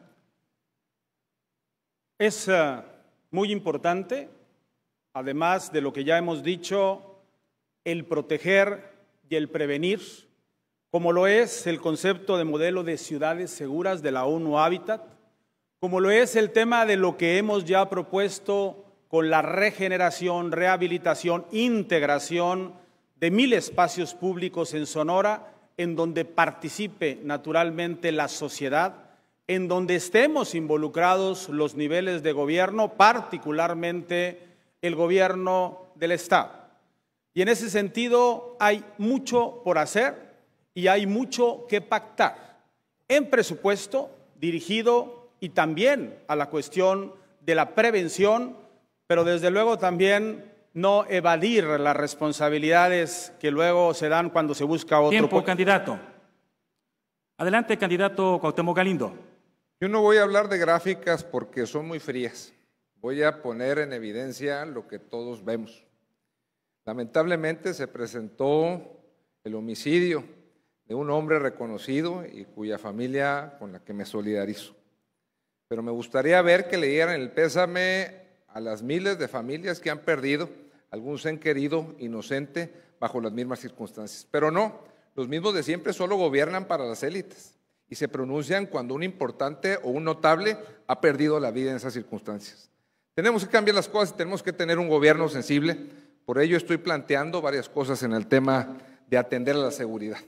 Es muy importante, además de lo que ya hemos dicho, el proteger y el prevenir, como lo es el concepto de modelo de ciudades seguras de la ONU Habitat, como lo es el tema de lo que hemos ya propuesto con la regeneración, rehabilitación, integración de 1000 espacios públicos en Sonora, en donde participe naturalmente la sociedad, en donde estemos involucrados los niveles de gobierno, particularmente el gobierno del Estado. Y en ese sentido hay mucho por hacer y hay mucho que pactar en presupuesto dirigido y también a la cuestión de la prevención, pero desde luego también no evadir las responsabilidades que luego se dan cuando se busca otro... Tiempo, candidato. Adelante, candidato Cuauhtémoc Galindo. Yo no voy a hablar de gráficas porque son muy frías. Voy a poner en evidencia lo que todos vemos. Lamentablemente se presentó el homicidio de un hombre reconocido y cuya familia con la que me solidarizo. Pero me gustaría ver que le dieran el pésame a las miles de familias que han perdido algún ser querido inocente bajo las mismas circunstancias. Pero no, los mismos de siempre solo gobiernan para las élites y se pronuncian cuando un importante o un notable ha perdido la vida en esas circunstancias. Tenemos que cambiar las cosas y tenemos que tener un gobierno sensible. Por ello estoy planteando varias cosas en el tema de atender a la seguridad.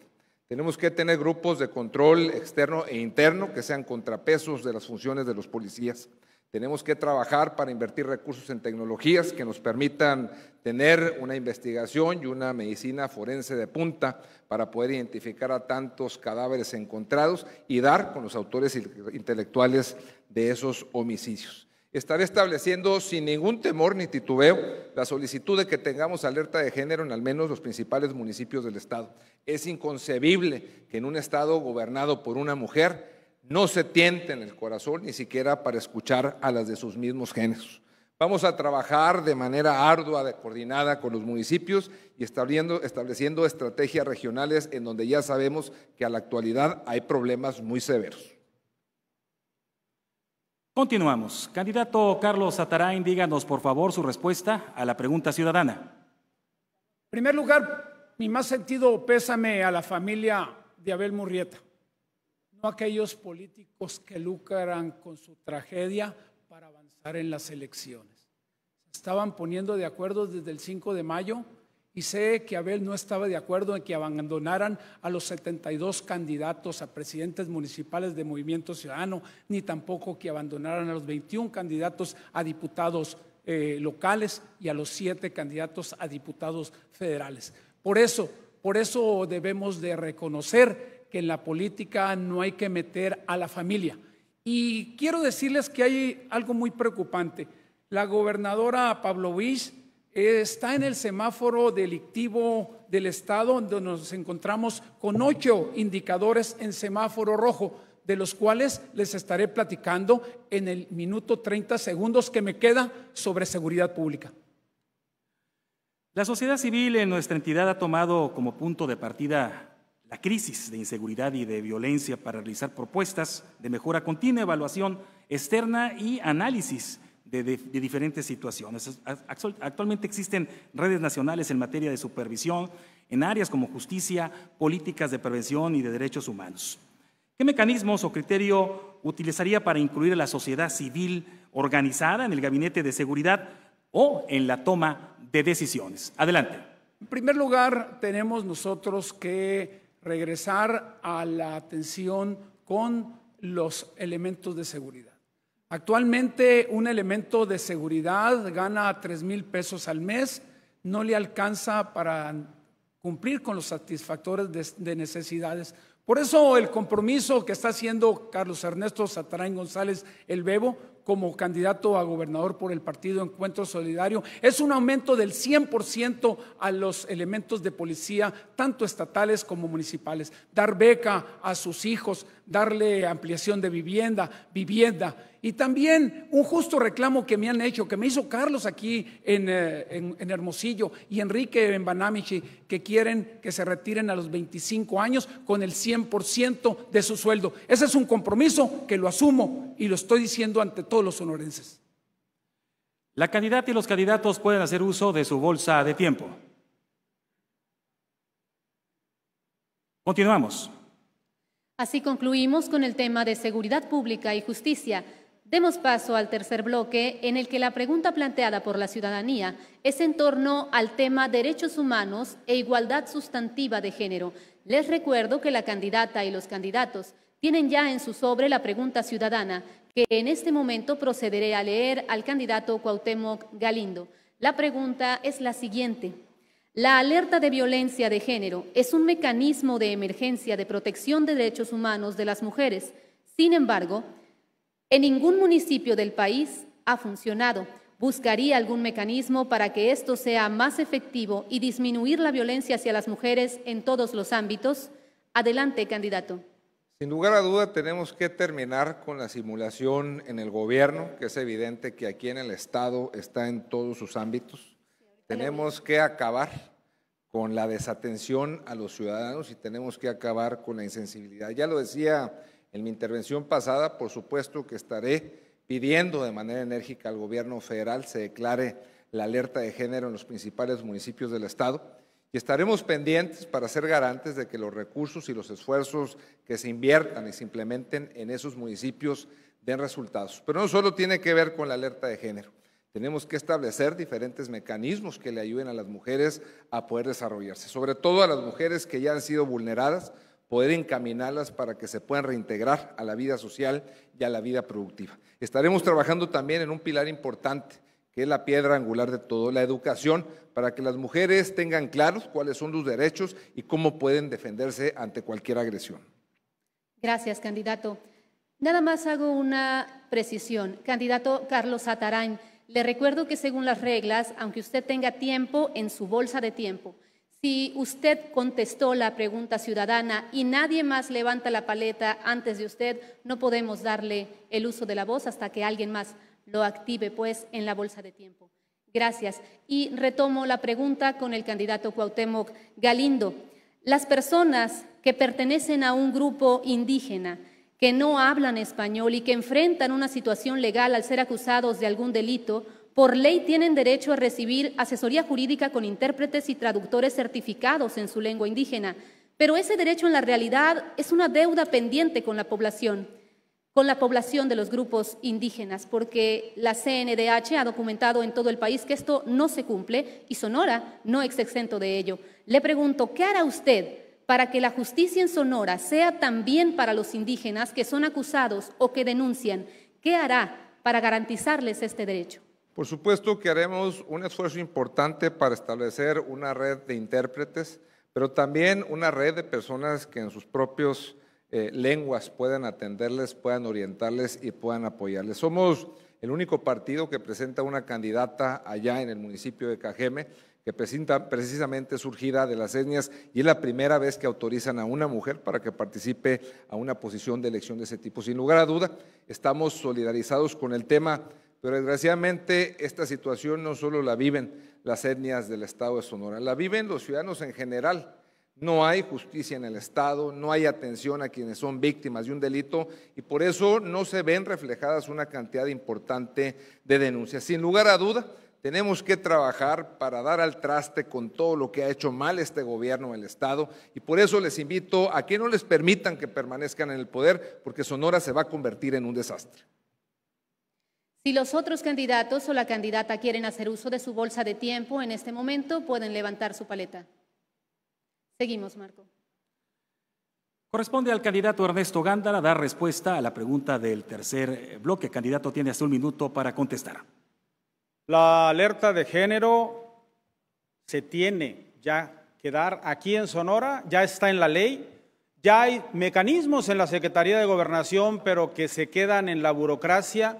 Tenemos que tener grupos de control externo e interno que sean contrapesos de las funciones de los policías. Tenemos que trabajar para invertir recursos en tecnologías que nos permitan tener una investigación y una medicina forense de punta para poder identificar a tantos cadáveres encontrados y dar con los autores intelectuales de esos homicidios. Estaré estableciendo sin ningún temor ni titubeo la solicitud de que tengamos alerta de género en al menos los principales municipios del estado. Es inconcebible que en un estado gobernado por una mujer no se tienten el corazón ni siquiera para escuchar a las de sus mismos géneros. Vamos a trabajar de manera ardua, coordinada con los municipios y estableciendo estrategias regionales en donde ya sabemos que a la actualidad hay problemas muy severos. Continuamos. Candidato Carlos Atarain, díganos por favor su respuesta a la pregunta ciudadana. En primer lugar, mi más sentido pésame a la familia de Abel Murrieta, no aquellos políticos que lucran con su tragedia para avanzar en las elecciones. Se estaban poniendo de acuerdo desde el 5 de mayo y sé que Abel no estaba de acuerdo en que abandonaran a los 72 candidatos a presidentes municipales de Movimiento Ciudadano, ni tampoco que abandonaran a los 21 candidatos a diputados locales y a los 7 candidatos a diputados federales. Por eso debemos de reconocer que en la política no hay que meter a la familia. Y quiero decirles que hay algo muy preocupante. La gobernadora Pavlovich está en el semáforo delictivo del estado, donde nos encontramos con 8 indicadores en semáforo rojo, de los cuales les estaré platicando en el minuto 30 segundos que me queda sobre seguridad pública. La sociedad civil en nuestra entidad ha tomado como punto de partida la crisis de inseguridad y de violencia para realizar propuestas de mejora continua, evaluación externa y análisis de diferentes situaciones. Actualmente existen redes nacionales en materia de supervisión en áreas como justicia, políticas de prevención y de derechos humanos. ¿Qué mecanismos o criterio utilizaría para incluir a la sociedad civil organizada en el gabinete de seguridad o en la toma de decisiones? Adelante. En primer lugar, tenemos nosotros que regresar a la atención con los elementos de seguridad. Actualmente un elemento de seguridad gana 3,000 pesos al mes, no le alcanza para cumplir con los satisfactores de necesidades. Por eso el compromiso que está haciendo Carlos Ernesto Satarain González el Bebo como candidato a gobernador por el partido Encuentro Solidario es un aumento del 100% a los elementos de policía, tanto estatales como municipales. Dar beca a sus hijos, darle ampliación de vivienda. Y también un justo reclamo que me han hecho, que me hizo Carlos aquí en Hermosillo y Enrique en Banamichi, que quieren que se retiren a los 25 años con el 100% de su sueldo. Ese es un compromiso que lo asumo y lo estoy diciendo ante todos los sonorenses. La candidata y los candidatos pueden hacer uso de su bolsa de tiempo. Continuamos. Así concluimos con el tema de seguridad pública y justicia. Demos paso al tercer bloque, en el que la pregunta planteada por la ciudadanía es en torno al tema derechos humanos e igualdad sustantiva de género. Les recuerdo que la candidata y los candidatos tienen ya en su sobre la pregunta ciudadana, que en este momento procederé a leer al candidato Cuauhtémoc Galindo. La pregunta es la siguiente. La alerta de violencia de género es un mecanismo de emergencia de protección de derechos humanos de las mujeres. Sin embargo, en ningún municipio del país ha funcionado. ¿Buscaría algún mecanismo para que esto sea más efectivo y disminuir la violencia hacia las mujeres en todos los ámbitos? Adelante, candidato. Sin lugar a duda tenemos que terminar con la simulación en el gobierno, que es evidente que aquí en el Estado está en todos sus ámbitos. Tenemos que acabar con la desatención a los ciudadanos y tenemos que acabar con la insensibilidad. Ya lo decía en mi intervención pasada, por supuesto que estaré pidiendo de manera enérgica al gobierno federal se declare la alerta de género en los principales municipios del Estado y estaremos pendientes para ser garantes de que los recursos y los esfuerzos que se inviertan y se implementen en esos municipios den resultados. Pero no solo tiene que ver con la alerta de género, tenemos que establecer diferentes mecanismos que le ayuden a las mujeres a poder desarrollarse, sobre todo a las mujeres que ya han sido vulneradas, poder encaminarlas para que se puedan reintegrar a la vida social y a la vida productiva. Estaremos trabajando también en un pilar importante, que es la piedra angular de todo, la educación, para que las mujeres tengan claros cuáles son sus derechos y cómo pueden defenderse ante cualquier agresión. Gracias, candidato. Nada más hago una precisión. Candidato Carlos Satarain, le recuerdo que según las reglas, aunque usted tenga tiempo en su bolsa de tiempo, si usted contestó la pregunta ciudadana y nadie más levanta la paleta antes de usted, no podemos darle el uso de la voz hasta que alguien más lo active, pues, en la bolsa de tiempo. Gracias. Y retomo la pregunta con el candidato Cuauhtémoc Galindo. Las personas que pertenecen a un grupo indígena, que no hablan español y que enfrentan una situación legal al ser acusados de algún delito, por ley tienen derecho a recibir asesoría jurídica con intérpretes y traductores certificados en su lengua indígena, pero ese derecho en la realidad es una deuda pendiente con la población de los grupos indígenas, porque la CNDH ha documentado en todo el país que esto no se cumple y Sonora no es exento de ello. Le pregunto, ¿qué hará usted para que la justicia en Sonora sea también para los indígenas que son acusados o que denuncian? ¿Qué hará para garantizarles este derecho? Por supuesto que haremos un esfuerzo importante para establecer una red de intérpretes, pero también una red de personas que en sus propios lenguas puedan atenderles, puedan orientarles y puedan apoyarles. Somos el único partido que presenta una candidata allá en el municipio de Cajeme que precisamente surgirá de las etnias y es la primera vez que autorizan a una mujer para que participe a una posición de elección de ese tipo. Sin lugar a duda, estamos solidarizados con el tema, pero desgraciadamente esta situación no solo la viven las etnias del estado de Sonora, la viven los ciudadanos en general. No hay justicia en el estado, no hay atención a quienes son víctimas de un delito y por eso no se ven reflejadas una cantidad importante de denuncias. Sin lugar a duda, tenemos que trabajar para dar al traste con todo lo que ha hecho mal este gobierno en el estado y por eso les invito a que no les permitan que permanezcan en el poder porque Sonora se va a convertir en un desastre. Si los otros candidatos o la candidata quieren hacer uso de su bolsa de tiempo en este momento, pueden levantar su paleta. Seguimos, Marco. Corresponde al candidato Ernesto Gándara dar respuesta a la pregunta del tercer bloque. Candidato, tiene hasta un minuto para contestar. La alerta de género se tiene ya que dar aquí en Sonora, ya está en la ley, ya hay mecanismos en la Secretaría de Gobernación, pero que se quedan en la burocracia.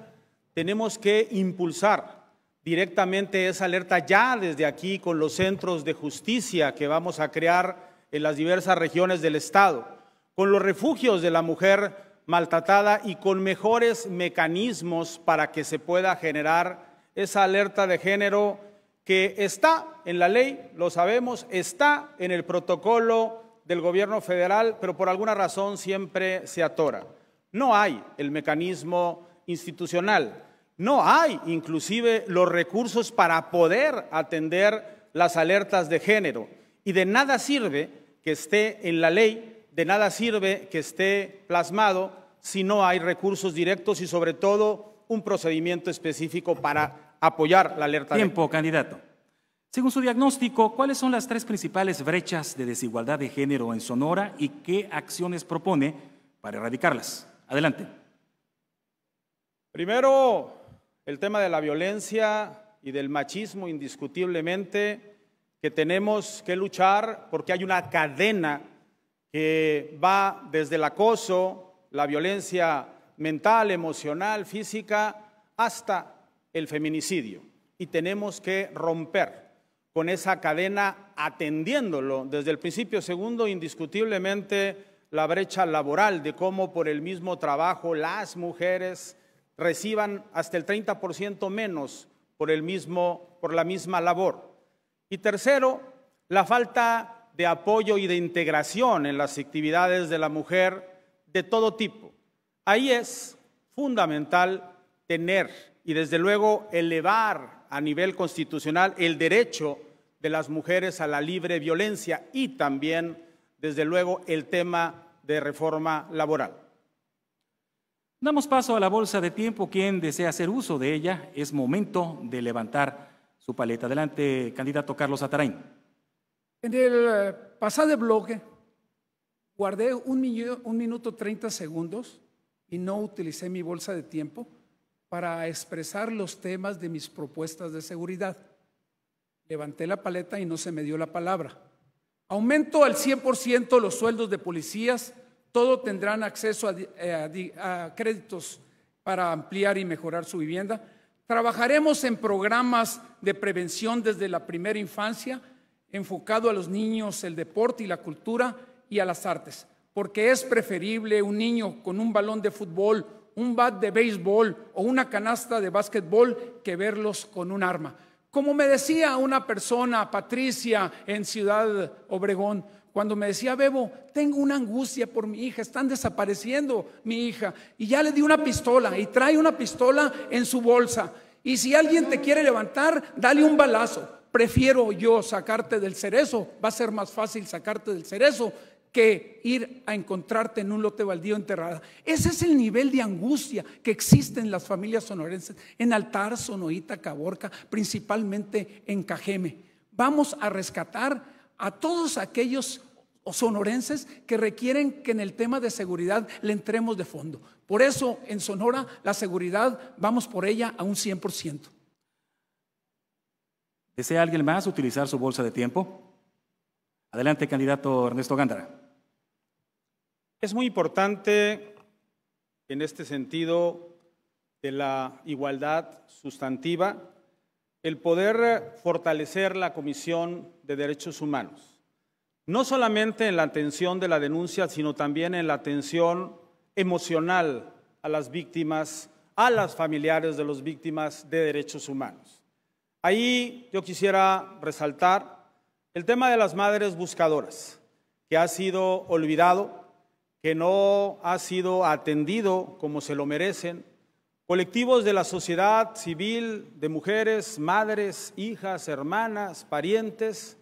Tenemos que impulsar directamente esa alerta ya desde aquí con los centros de justicia que vamos a crear en las diversas regiones del estado, con los refugios de la mujer maltratada y con mejores mecanismos para que se pueda generar esa alerta de género que está en la ley, lo sabemos, está en el protocolo del gobierno federal, pero por alguna razón siempre se atora. No hay el mecanismo institucional, no hay inclusive los recursos para poder atender las alertas de género y de nada sirve que esté en la ley, de nada sirve que esté plasmado si no hay recursos directos y sobre todo un procedimiento específico para apoyar la alerta. Tiempo, candidato. Según su diagnóstico, ¿cuáles son las tres principales brechas de desigualdad de género en Sonora y qué acciones propone para erradicarlas? Adelante. Primero, el tema de la violencia y del machismo, indiscutiblemente, que tenemos que luchar porque hay una cadena que va desde el acoso, la violencia mental, emocional, física, hasta el feminicidio. Y tenemos que romper con esa cadena atendiéndolo desde el principio. Segundo, indiscutiblemente, la brecha laboral de cómo por el mismo trabajo las mujeres reciban hasta el 30% menos por la misma labor. Y tercero, la falta de apoyo y de integración en las actividades de la mujer de todo tipo. Ahí es fundamental tener y desde luego elevar a nivel constitucional el derecho de las mujeres a la libre violencia y también desde luego el tema de reforma laboral. Damos paso a la bolsa de tiempo. Quien desea hacer uso de ella, es momento de levantar su paleta. Adelante, candidato Carlos Atarain. En el pasado bloque guardé 1 minuto 30 segundos y no utilicé mi bolsa de tiempo para expresar los temas de mis propuestas de seguridad. Levanté la paleta y no se me dio la palabra. Aumento al 100% los sueldos de policías, todos tendrán acceso a créditos para ampliar y mejorar su vivienda. Trabajaremos en programas de prevención desde la primera infancia, enfocado a los niños, el deporte y la cultura y a las artes, porque es preferible un niño con un balón de fútbol, un bat de béisbol o una canasta de básquetbol que verlos con un arma. Como me decía una persona, Patricia, en Ciudad Obregón, cuando me decía: Bebo, tengo una angustia por mi hija, están desapareciendo mi hija, y ya le di una pistola, y trae una pistola en su bolsa, y si alguien te quiere levantar, dale un balazo. Prefiero yo sacarte del cerezo, va a ser más fácil sacarte del cerezo que ir a encontrarte en un lote baldío enterrada. Ese es el nivel de angustia que existe en las familias sonorenses, en Altar, Sonoita, Caborca, principalmente en Cajeme. Vamos a rescatar a todos aquellos sonorenses que requieren que en el tema de seguridad le entremos de fondo. Por eso en Sonora la seguridad vamos por ella a un 100%. ¿Desea alguien más utilizar su bolsa de tiempo? Adelante, candidato Ernesto Gándara. Es muy importante en este sentido de la igualdad sustantiva el poder fortalecer la Comisión de Derechos Humanos, no solamente en la atención de la denuncia, sino también en la atención emocional a las víctimas, a las familiares de las víctimas de derechos humanos. Ahí yo quisiera resaltar el tema de las madres buscadoras, que ha sido olvidado, que no ha sido atendido como se lo merecen. Colectivos de la sociedad civil, de mujeres, madres, hijas, hermanas, parientes,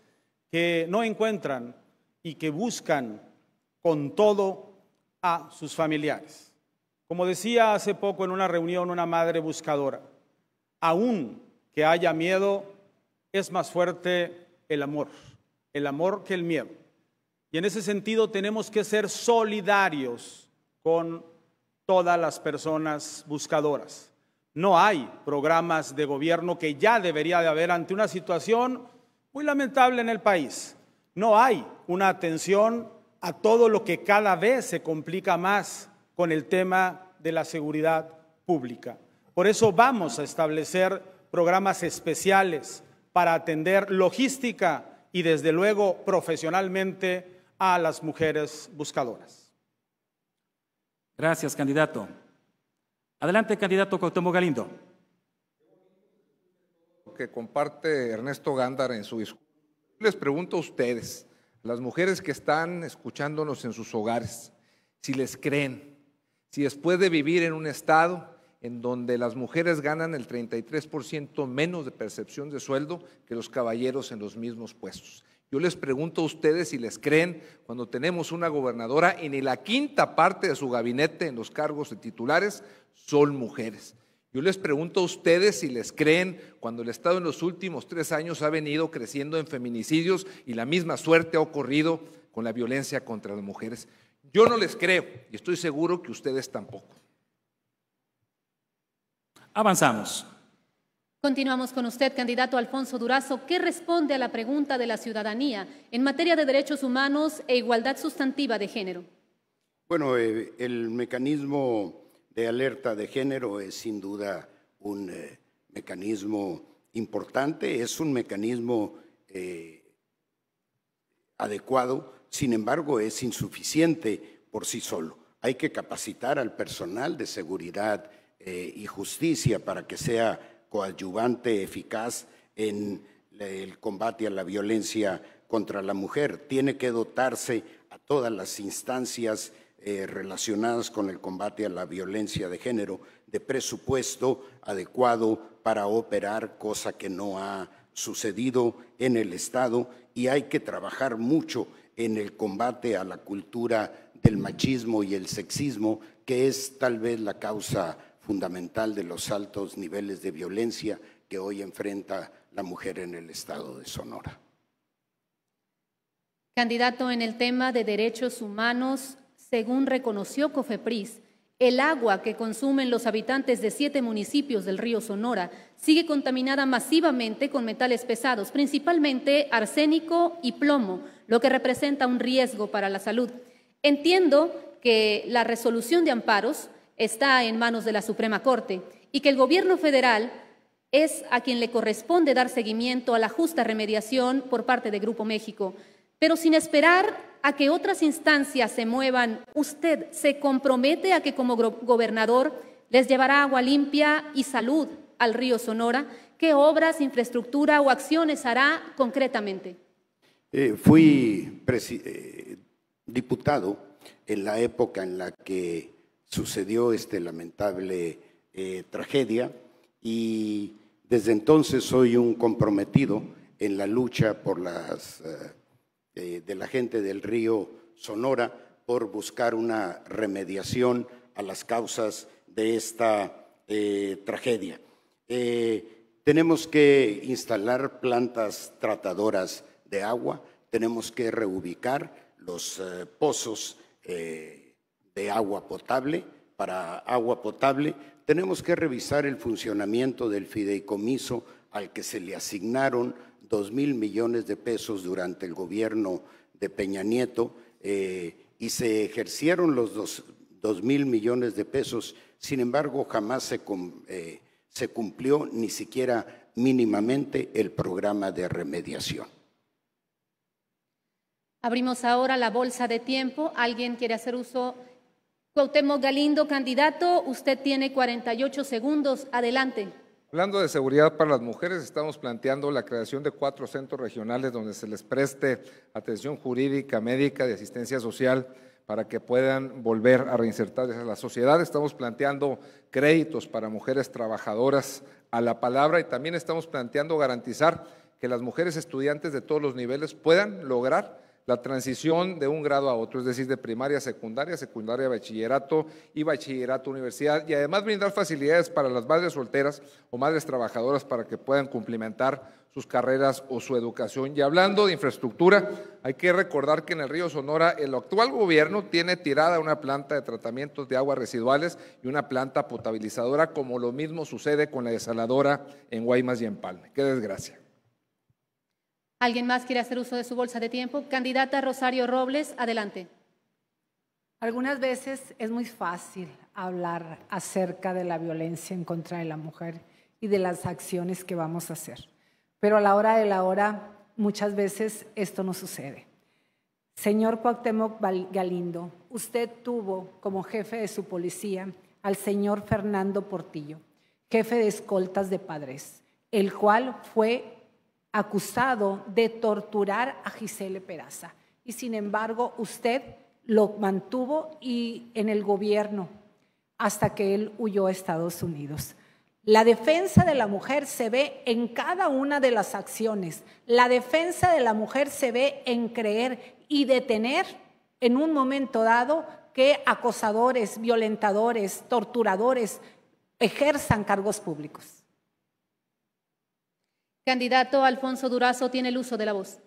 que no encuentran y que buscan con todo a sus familiares. Como decía hace poco en una reunión una madre buscadora, aún que haya miedo, es más fuerte el amor que el miedo. Y en ese sentido tenemos que ser solidarios con todas las personas buscadoras. No hay programas de gobierno, que ya debería de haber ante una situación muy lamentable en el país. No hay una atención a todo lo que cada vez se complica más con el tema de la seguridad pública. Por eso vamos a establecer programas especiales para atender logística y desde luego profesionalmente a las mujeres buscadoras. Gracias, candidato. Adelante, candidato Cuauhtémoc Galindo. Que comparte Ernesto Gándara en su discurso. Les pregunto a ustedes, las mujeres que están escuchándonos en sus hogares, si les creen, si después de vivir en un estado en donde las mujeres ganan el 33% menos de percepción de sueldo que los caballeros en los mismos puestos. Yo les pregunto a ustedes si les creen cuando tenemos una gobernadora y ni la quinta parte de su gabinete en los cargos de titulares son mujeres. Yo les pregunto a ustedes si les creen cuando el Estado en los últimos 3 años ha venido creciendo en feminicidios y la misma suerte ha ocurrido con la violencia contra las mujeres. Yo no les creo y estoy seguro que ustedes tampoco. Avanzamos. Continuamos con usted, candidato Alfonso Durazo. ¿Qué responde a la pregunta de la ciudadanía en materia de derechos humanos e igualdad sustantiva de género? Bueno, el mecanismo de alerta de género es sin duda un mecanismo importante, es un mecanismo adecuado, sin embargo es insuficiente por sí solo. Hay que capacitar al personal de seguridad y justicia para que sea coadyuvante eficaz en el combate a la violencia contra la mujer. Tiene que dotarse a todas las instancias relacionadas con el combate a la violencia de género de presupuesto adecuado para operar, cosa que no ha sucedido en el Estado, y hay que trabajar mucho en el combate a la cultura del machismo y el sexismo, que es tal vez la causa fundamental de los altos niveles de violencia que hoy enfrenta la mujer en el Estado de Sonora. Candidato, en el tema de derechos humanos, según reconoció COFEPRIS, el agua que consumen los habitantes de 7 municipios del río Sonora sigue contaminada masivamente con metales pesados, principalmente arsénico y plomo, lo que representa un riesgo para la salud. Entiendo que la resolución de amparos está en manos de la Suprema Corte y que el gobierno federal es a quien le corresponde dar seguimiento a la justa remediación por parte de Grupo México. Pero sin esperar a que otras instancias se muevan, ¿usted se compromete a que como gobernador les llevará agua limpia y salud al río Sonora? ¿Qué obras, infraestructura o acciones hará concretamente? Fui diputado en la época en la que sucedió esta lamentable tragedia y desde entonces soy un comprometido en la lucha por de la gente del río Sonora por buscar una remediación a las causas de esta tragedia. Tenemos que instalar plantas tratadoras de agua, tenemos que reubicar los pozos de agua potable para agua potable, tenemos que revisar el funcionamiento del fideicomiso al que se le asignaron 2,000 millones de pesos durante el gobierno de Peña Nieto y se ejercieron los 2,000 millones de pesos, sin embargo jamás se cumplió ni siquiera mínimamente el programa de remediación. Abrimos ahora la bolsa de tiempo. ¿Alguien quiere hacer uso? Cuauhtémoc Galindo, candidato, usted tiene 48 segundos. Adelante. Hablando de seguridad para las mujeres, estamos planteando la creación de 4 centros regionales donde se les preste atención jurídica, médica, de asistencia social para que puedan volver a reinsertarse a la sociedad. Estamos planteando créditos para mujeres trabajadoras a la palabra y también estamos planteando garantizar que las mujeres estudiantes de todos los niveles puedan lograr la transición de un grado a otro, es decir, de primaria a secundaria, secundaria a bachillerato y bachillerato a universidad, y además brindar facilidades para las madres solteras o madres trabajadoras para que puedan cumplimentar sus carreras o su educación. Y hablando de infraestructura, hay que recordar que en el río Sonora el actual gobierno tiene tirada una planta de tratamientos de aguas residuales y una planta potabilizadora, como lo mismo sucede con la desaladora en Guaymas y Empalme. Qué desgracia. ¿Alguien más quiere hacer uso de su bolsa de tiempo? Candidata Rosario Robles, adelante. Algunas veces es muy fácil hablar acerca de la violencia en contra de la mujer y de las acciones que vamos a hacer. Pero a la hora de la hora, muchas veces esto no sucede. Señor Cuauhtémoc Galindo, usted tuvo como jefe de su policía al señor Fernando Portillo, jefe de escoltas de Padres, el cual fue acusado de torturar a Gisele Peraza. Y sin embargo, usted lo mantuvo y en el gobierno hasta que él huyó a Estados Unidos. La defensa de la mujer se ve en cada una de las acciones. La defensa de la mujer se ve en creer y detener en un momento dado que acosadores, violentadores, torturadores ejerzan cargos públicos. Candidato Alfonso Durazo, tiene el uso de la voz.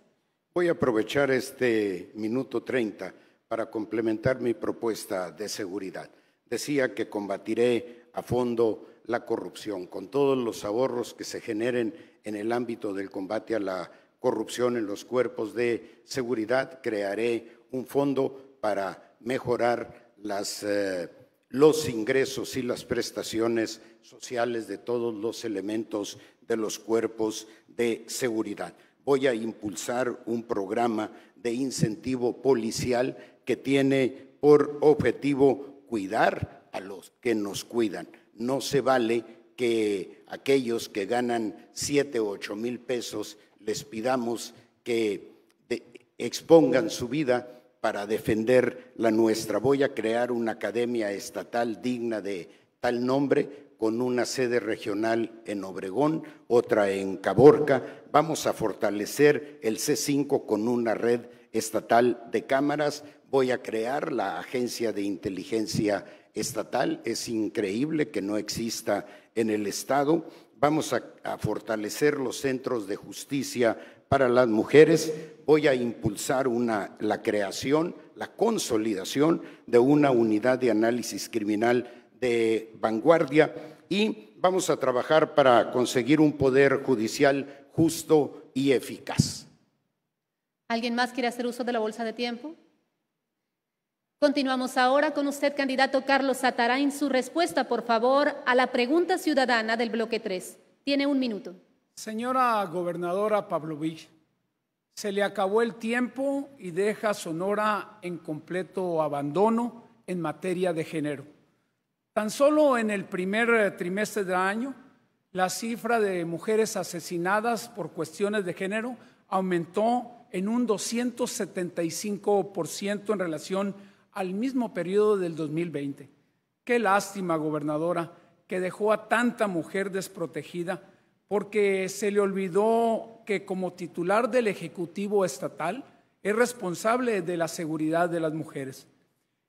Voy a aprovechar este minuto 30 para complementar mi propuesta de seguridad. Decía que combatiré a fondo la corrupción, con todos los ahorros que se generen en el ámbito del combate a la corrupción en los cuerpos de seguridad. Crearé un fondo para mejorar los ingresos y las prestaciones sociales de todos los elementos de los cuerpos de seguridad. Voy a impulsar un programa de incentivo policial que tiene por objetivo cuidar a los que nos cuidan. No se vale que aquellos que ganan 7 o 8 mil pesos les pidamos que expongan su vida para defender la nuestra. Voy a crear una academia estatal digna de tal nombre, con una sede regional en Obregón, otra en Caborca. Vamos a fortalecer el C5 con una red estatal de cámaras. Voy a crear la Agencia de Inteligencia Estatal. Es increíble que no exista en el Estado. Vamos a fortalecer los centros de justicia para las mujeres. Voy a impulsar la creación, la consolidación de una unidad de análisis criminal de vanguardia y vamos a trabajar para conseguir un poder judicial justo y eficaz. ¿Alguien más quiere hacer uso de la bolsa de tiempo? Continuamos ahora con usted, candidato Carlos Zatarain. Su respuesta, por favor, a la pregunta ciudadana del bloque 3. Tiene 1 minuto. Señora gobernadora Pavlovich, se le acabó el tiempo y deja Sonora en completo abandono en materia de género. Tan solo en el primer trimestre del año, la cifra de mujeres asesinadas por cuestiones de género aumentó en un 275% en relación al mismo periodo del 2020. Qué lástima, gobernadora, que dejó a tanta mujer desprotegida porque se le olvidó que como titular del Ejecutivo Estatal es responsable de la seguridad de las mujeres.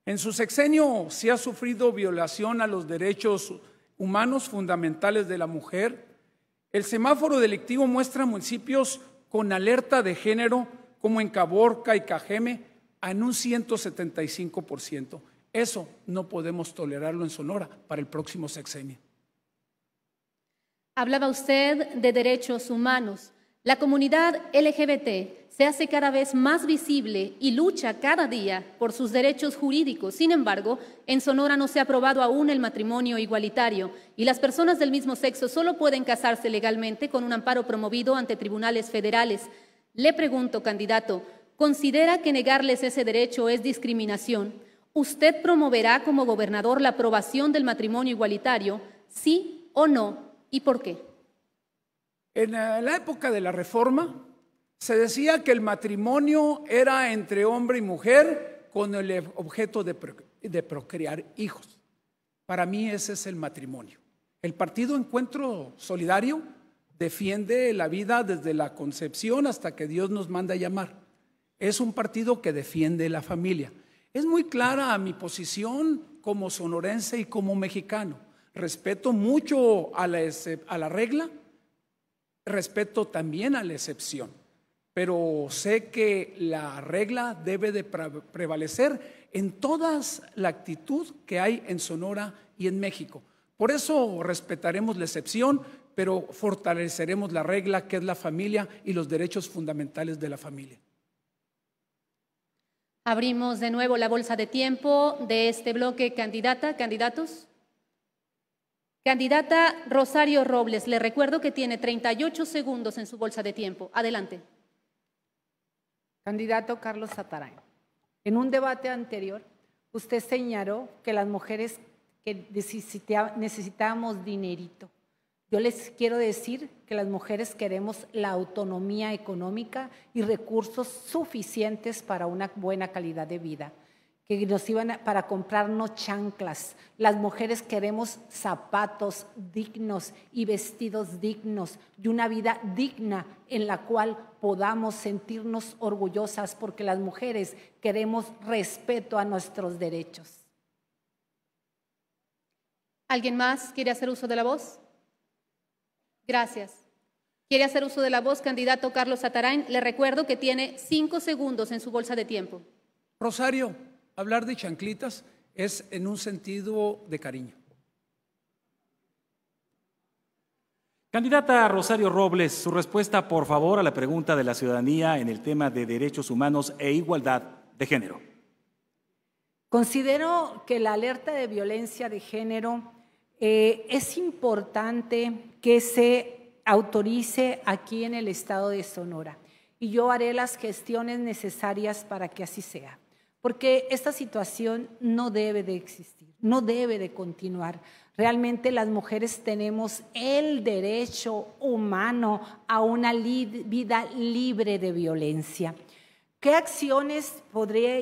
En su sexenio se ha sufrido violación a los derechos humanos fundamentales de la mujer. El semáforo delictivo muestra municipios con alerta de género como en Caborca y Cajeme en un 175%. Eso no podemos tolerarlo en Sonora para el próximo sexenio. Hablaba usted de derechos humanos. La comunidad LGBT se hace cada vez más visible y lucha cada día por sus derechos jurídicos. Sin embargo, en Sonora no se ha aprobado aún el matrimonio igualitario y las personas del mismo sexo solo pueden casarse legalmente con un amparo promovido ante tribunales federales. Le pregunto, candidato, ¿considera que negarles ese derecho es discriminación? ¿Usted promoverá como gobernador la aprobación del matrimonio igualitario? ¿Sí o no? ¿Y por qué? En la época de la Reforma se decía que el matrimonio era entre hombre y mujer con el objeto de procrear hijos. Para mí ese es el matrimonio. El Partido Encuentro Solidario defiende la vida desde la concepción hasta que Dios nos manda a llamar. Es un partido que defiende la familia. Es muy clara mi posición como sonorense y como mexicano. Respeto mucho a la regla, respeto también a la excepción, pero sé que la regla debe de prevalecer en toda la actitud que hay en Sonora y en México. Por eso respetaremos la excepción, pero fortaleceremos la regla, que es la familia y los derechos fundamentales de la familia. Abrimos de nuevo la bolsa de tiempo de este bloque. Candidata, candidatos. Candidata Rosario Robles, le recuerdo que tiene 38 segundos en su bolsa de tiempo. Adelante. Candidato Carlos Zatarain, en un debate anterior, usted señaló que las mujeres que necesitábamos dinerito. Yo les quiero decir que las mujeres queremos la autonomía económica y recursos suficientes para una buena calidad de vida, que nos iban para comprarnos chanclas. Las mujeres queremos zapatos dignos y vestidos dignos y una vida digna en la cual podamos sentirnos orgullosas, porque las mujeres queremos respeto a nuestros derechos. ¿Alguien más quiere hacer uso de la voz? Gracias. ¿Quiere hacer uso de la voz, candidato Carlos Zatarain? Le recuerdo que tiene 5 segundos en su bolsa de tiempo. Rosario, hablar de chanclitas es en un sentido de cariño. Candidata Rosario Robles, su respuesta, por favor, a la pregunta de la ciudadanía en el tema de derechos humanos e igualdad de género. Considero que la alerta de violencia de género es importante que se autorice aquí en el estado de Sonora, y yo haré las gestiones necesarias para que así sea, porque esta situación no debe de existir, no debe de continuar. Realmente las mujeres tenemos el derecho humano a una vida libre de violencia. ¿Qué acciones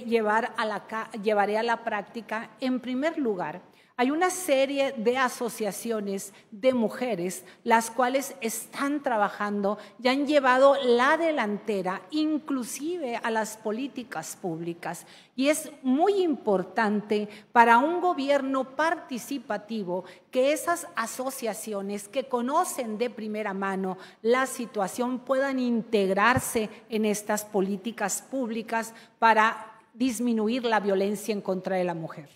llevaré a la práctica? En primer lugar, hay una serie de asociaciones de mujeres las cuales están trabajando y han llevado la delantera inclusive a las políticas públicas. Y es muy importante para un gobierno participativo que esas asociaciones que conocen de primera mano la situación puedan integrarse en estas políticas públicas para disminuir la violencia en contra de la mujer.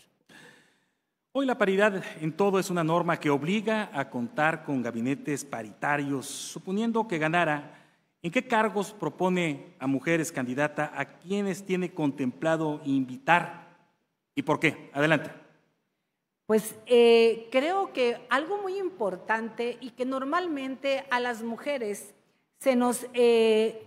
Hoy la paridad en todo es una norma que obliga a contar con gabinetes paritarios. Suponiendo que ganara, ¿en qué cargos propone a mujeres candidata, a quienes tiene contemplado invitar y por qué? Adelante. Pues creo que algo muy importante y que normalmente a las mujeres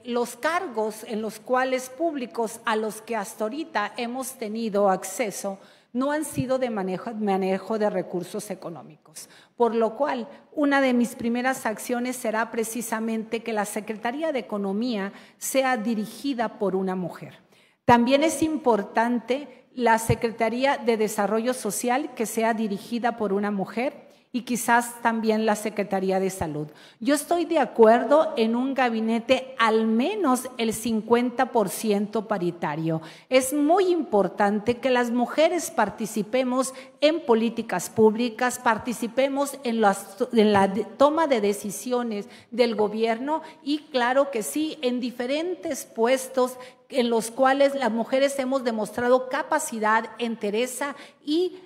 los cargos en los cuales públicos a los que hasta ahorita hemos tenido acceso no han sido de manejo de recursos económicos, por lo cual una de mis primeras acciones será precisamente que la Secretaría de Economía sea dirigida por una mujer. También es importante la Secretaría de Desarrollo Social que sea dirigida por una mujer, y quizás también la Secretaría de Salud. Yo estoy de acuerdo en un gabinete al menos el 50% paritario. Es muy importante que las mujeres participemos en políticas públicas, participemos en la toma de decisiones del gobierno y claro que sí, en diferentes puestos en los cuales las mujeres hemos demostrado capacidad, entereza y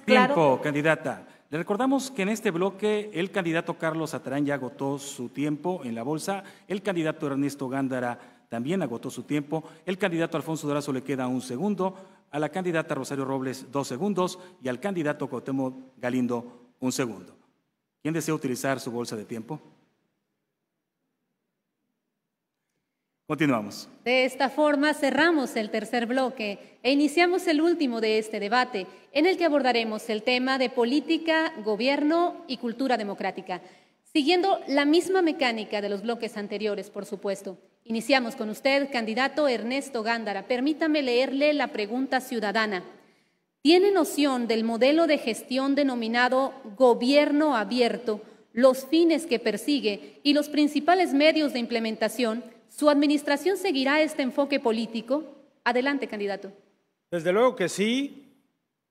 Tiempo, candidata. Le recordamos que en este bloque el candidato Carlos Atarán ya agotó su tiempo en la bolsa, el candidato Ernesto Gándara también agotó su tiempo, el candidato Alfonso Durazo le queda 1 segundo, a la candidata Rosario Robles 2 segundos y al candidato Cuauhtémoc Galindo 1 segundo. ¿Quién desea utilizar su bolsa de tiempo? Continuamos. De esta forma cerramos el tercer bloque e iniciamos el último de este debate, en el que abordaremos el tema de política, gobierno y cultura democrática, siguiendo la misma mecánica de los bloques anteriores, por supuesto. Iniciamos con usted, candidato Ernesto Gándara. Permítame leerle la pregunta ciudadana. ¿Tiene noción del modelo de gestión denominado gobierno abierto, los fines que persigue y los principales medios de implementación? ¿Su administración seguirá este enfoque político? Adelante, candidato. Desde luego que sí.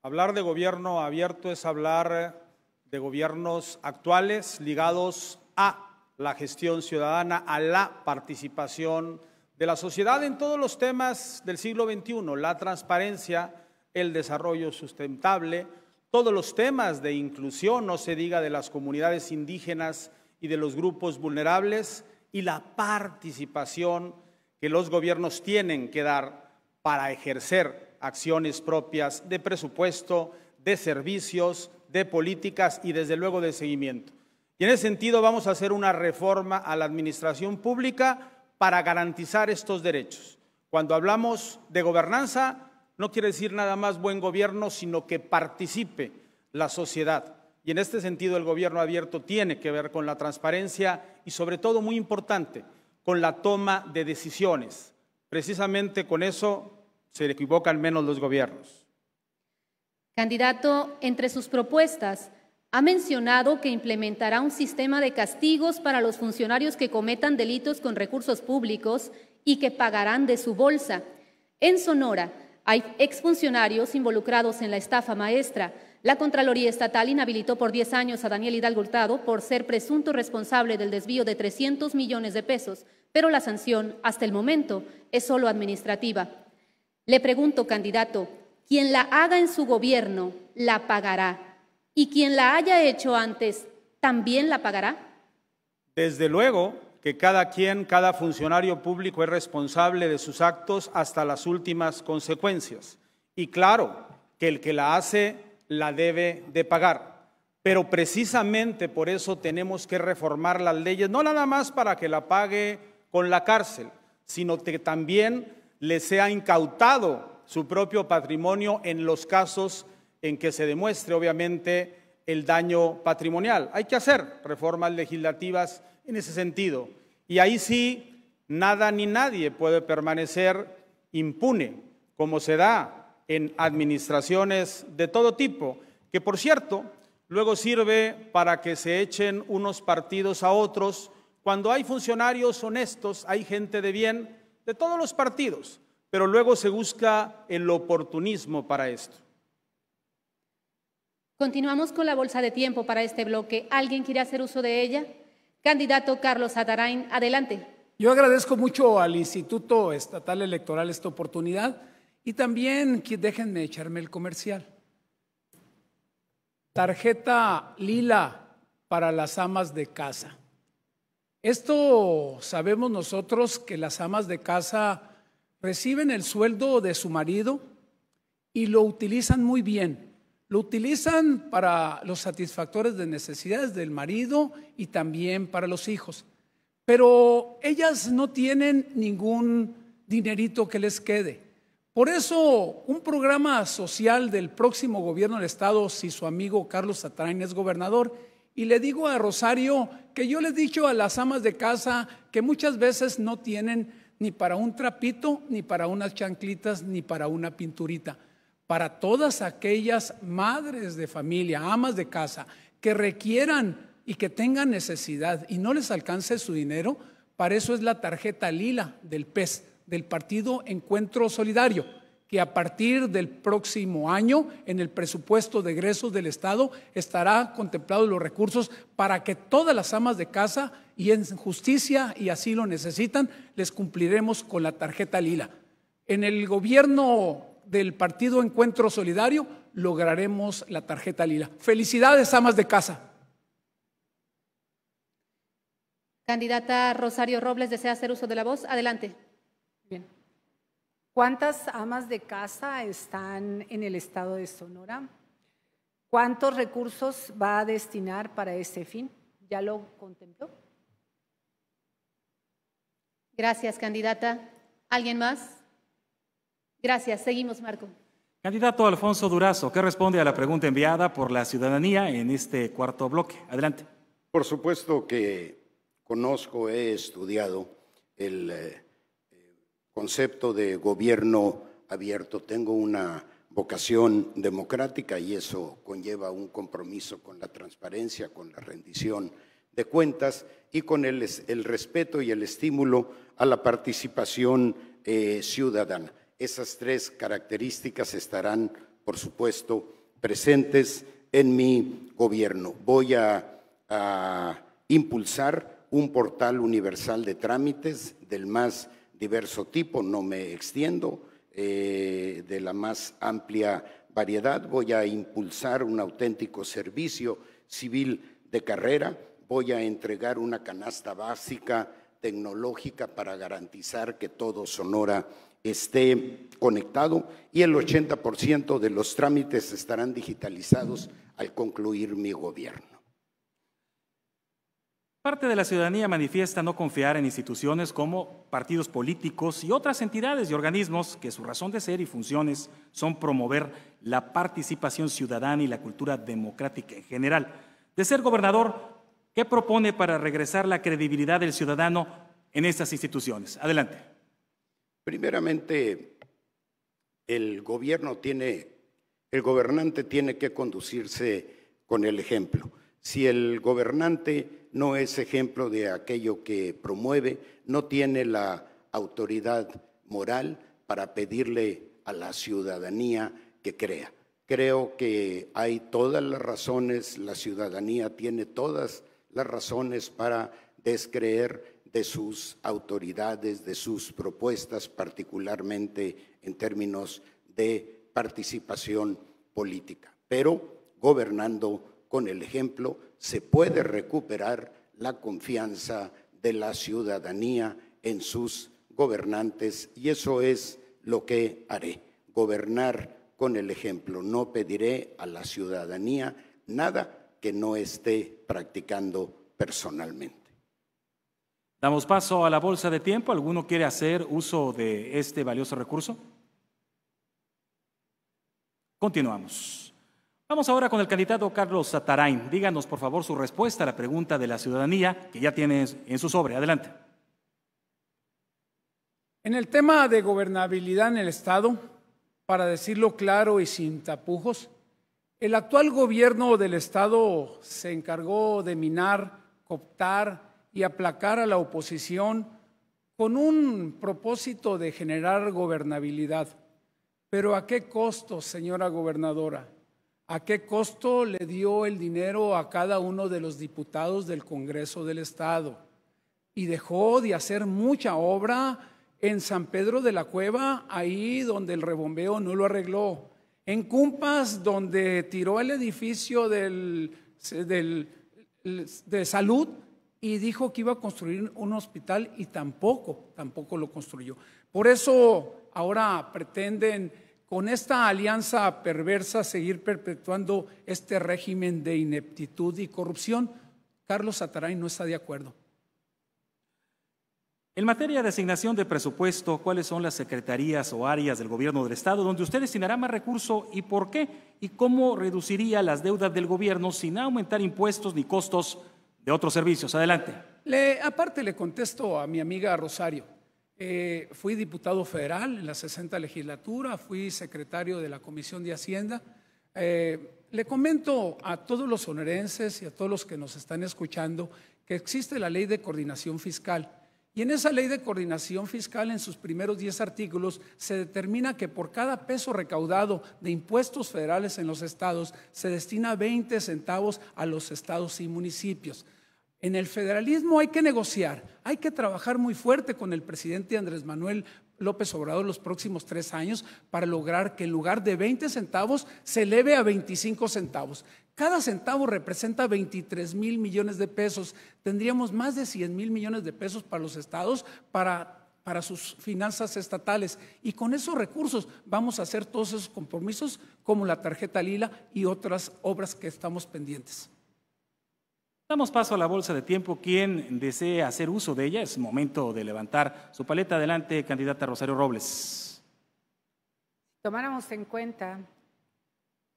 Hablar de gobierno abierto es hablar de gobiernos actuales ligados a la gestión ciudadana, a la participación de la sociedad en todos los temas del siglo XXI, la transparencia, el desarrollo sustentable, todos los temas de inclusión, no se diga de las comunidades indígenas y de los grupos vulnerables, y la participación que los gobiernos tienen que dar para ejercer acciones propias de presupuesto, de servicios, de políticas y desde luego de seguimiento. Y en ese sentido vamos a hacer una reforma a la administración pública para garantizar estos derechos. Cuando hablamos de gobernanza, no quiere decir nada más buen gobierno, sino que participe la sociedad. Y en este sentido el gobierno abierto tiene que ver con la transparencia y sobre todo, muy importante, con la toma de decisiones. Precisamente con eso se equivocan menos los gobiernos. Candidato, entre sus propuestas, ha mencionado que implementará un sistema de castigos para los funcionarios que cometan delitos con recursos públicos y que pagarán de su bolsa. En Sonora hay exfuncionarios involucrados en la estafa maestra. La Contraloría Estatal inhabilitó por 10 años a Daniel Hidalgo Hurtado por ser presunto responsable del desvío de 300 millones de pesos, pero la sanción, hasta el momento, es solo administrativa. Le pregunto, candidato, quien la haga en su gobierno, la pagará. ¿Y quien la haya hecho antes, también la pagará? Desde luego que cada funcionario público es responsable de sus actos hasta las últimas consecuencias. Y claro, que el que la hace la debe de pagar. Pero precisamente por eso tenemos que reformar las leyes, no nada más para que la pague con la cárcel, sino que también le sea incautado su propio patrimonio en los casos en que se demuestre, obviamente, el daño patrimonial. Hay que hacer reformas legislativas en ese sentido. Y ahí sí, nada ni nadie puede permanecer impune, como se da en administraciones de todo tipo, que por cierto, luego sirve para que se echen unos partidos a otros. Cuando hay funcionarios honestos, hay gente de bien de todos los partidos, pero luego se busca el oportunismo para esto. Continuamos con la bolsa de tiempo para este bloque. ¿Alguien quiere hacer uso de ella? Candidato Carlos Atarán, adelante. Yo agradezco mucho al Instituto Estatal Electoral esta oportunidad y también déjenme echarme el comercial. Tarjeta lila para las amas de casa. Esto sabemos nosotros que las amas de casa reciben el sueldo de su marido y lo utilizan muy bien. Lo utilizan para los satisfactores de necesidades del marido y también para los hijos. Pero ellas no tienen ningún dinerito que les quede. Por eso, un programa social del próximo gobierno del Estado, si su amigo Carlos Atarán es gobernador, y le digo a Rosario que yo les he dicho a las amas de casa que muchas veces no tienen ni para un trapito, ni para unas chanclitas, ni para una pinturita. Para todas aquellas madres de familia, amas de casa, que requieran y que tengan necesidad y no les alcance su dinero, para eso es la tarjeta lila del PES, del Partido Encuentro Solidario, que a partir del próximo año en el presupuesto de egresos del Estado estará contemplados los recursos para que todas las amas de casa y en justicia y así lo necesitan, les cumpliremos con la tarjeta lila. En el gobierno del Partido Encuentro Solidario lograremos la tarjeta lila. Felicidades, amas de casa. Candidata Rosario Robles, ¿desea hacer uso de la voz? Adelante. Bien. ¿Cuántas amas de casa están en el estado de Sonora? ¿Cuántos recursos va a destinar para ese fin? ¿Ya lo contempló? Gracias, candidata. ¿Alguien más? Gracias. Seguimos, Marco. Candidato Alfonso Durazo, ¿qué responde a la pregunta enviada por la ciudadanía en este cuarto bloque? Adelante. Por supuesto que conozco, he estudiado el concepto de gobierno abierto. Tengo una vocación democrática y eso conlleva un compromiso con la transparencia, con la rendición de cuentas y con el respeto y el estímulo a la participación ciudadana. Esas tres características estarán, por supuesto, presentes en mi gobierno. Voy a impulsar un portal universal de trámites del más diverso tipo, no me extiendo, de la más amplia variedad. Voy a impulsar un auténtico servicio civil de carrera. Voy a entregar una canasta básica tecnológica para garantizar que todo Sonora esté conectado y el 80% de los trámites estarán digitalizados al concluir mi gobierno. Parte de la ciudadanía manifiesta no confiar en instituciones como partidos políticos y otras entidades y organismos que su razón de ser y funciones son promover la participación ciudadana y la cultura democrática en general. De ser gobernador, ¿qué propone para regresar la credibilidad del ciudadano en estas instituciones? Adelante. Primeramente, el gobernante tiene que conducirse con el ejemplo. Si el gobernante no es ejemplo de aquello que promueve, no tiene la autoridad moral para pedirle a la ciudadanía que crea. Creo que hay todas las razones, la ciudadanía tiene todas las razones para descreer de sus autoridades, de sus propuestas, particularmente en términos de participación política. Pero gobernando con el ejemplo se puede recuperar la confianza de la ciudadanía en sus gobernantes y eso es lo que haré, gobernar con el ejemplo. No pediré a la ciudadanía nada que no esté practicando personalmente. Damos paso a la bolsa de tiempo. ¿Alguno quiere hacer uso de este valioso recurso? Continuamos. Vamos ahora con el candidato Carlos Zatarain. Díganos, por favor, su respuesta a la pregunta de la ciudadanía que ya tiene en su sobre. Adelante. En el tema de gobernabilidad en el Estado, para decirlo claro y sin tapujos, el actual gobierno del Estado se encargó de minar, cooptar y aplacar a la oposición con un propósito de generar gobernabilidad. Pero ¿a qué costo, señora gobernadora? ¿A qué costo le dio el dinero a cada uno de los diputados del Congreso del Estado? Y dejó de hacer mucha obra en San Pedro de la Cueva, ahí donde el rebombeo no lo arregló. En Cumpas, donde tiró el edificio de salud y dijo que iba a construir un hospital y tampoco lo construyó. Por eso ahora pretenden con esta alianza perversa seguir perpetuando este régimen de ineptitud y corrupción. Carlos Zatarain no está de acuerdo. En materia de asignación de presupuesto, ¿cuáles son las secretarías o áreas del gobierno del Estado donde usted destinará más recursos y por qué? ¿Y cómo reduciría las deudas del gobierno sin aumentar impuestos ni costos de otros servicios? Adelante. Aparte le contesto a mi amiga Rosario. Fui diputado federal en la 60 legislatura, fui secretario de la Comisión de Hacienda. Le comento a todos los sonorenses y a todos los que nos están escuchando que existe la Ley de Coordinación Fiscal. Y en esa Ley de Coordinación Fiscal, en sus primeros 10 artículos, se determina que por cada peso recaudado de impuestos federales en los estados, se destina 20 centavos a los estados y municipios. En el federalismo hay que negociar, hay que trabajar muy fuerte con el presidente Andrés Manuel López Obrador los próximos 3 años para lograr que en lugar de 20 centavos se eleve a 25 centavos. Cada centavo representa 23,000 millones de pesos. Tendríamos más de 100,000 millones de pesos para los estados para sus finanzas estatales. Y con esos recursos vamos a hacer todos esos compromisos como la tarjeta Lila y otras obras que estamos pendientes. Damos paso a la bolsa de tiempo. Quien desee hacer uso de ella, es momento de levantar su paleta. Adelante, candidata Rosario Robles. Tomáramos en cuenta,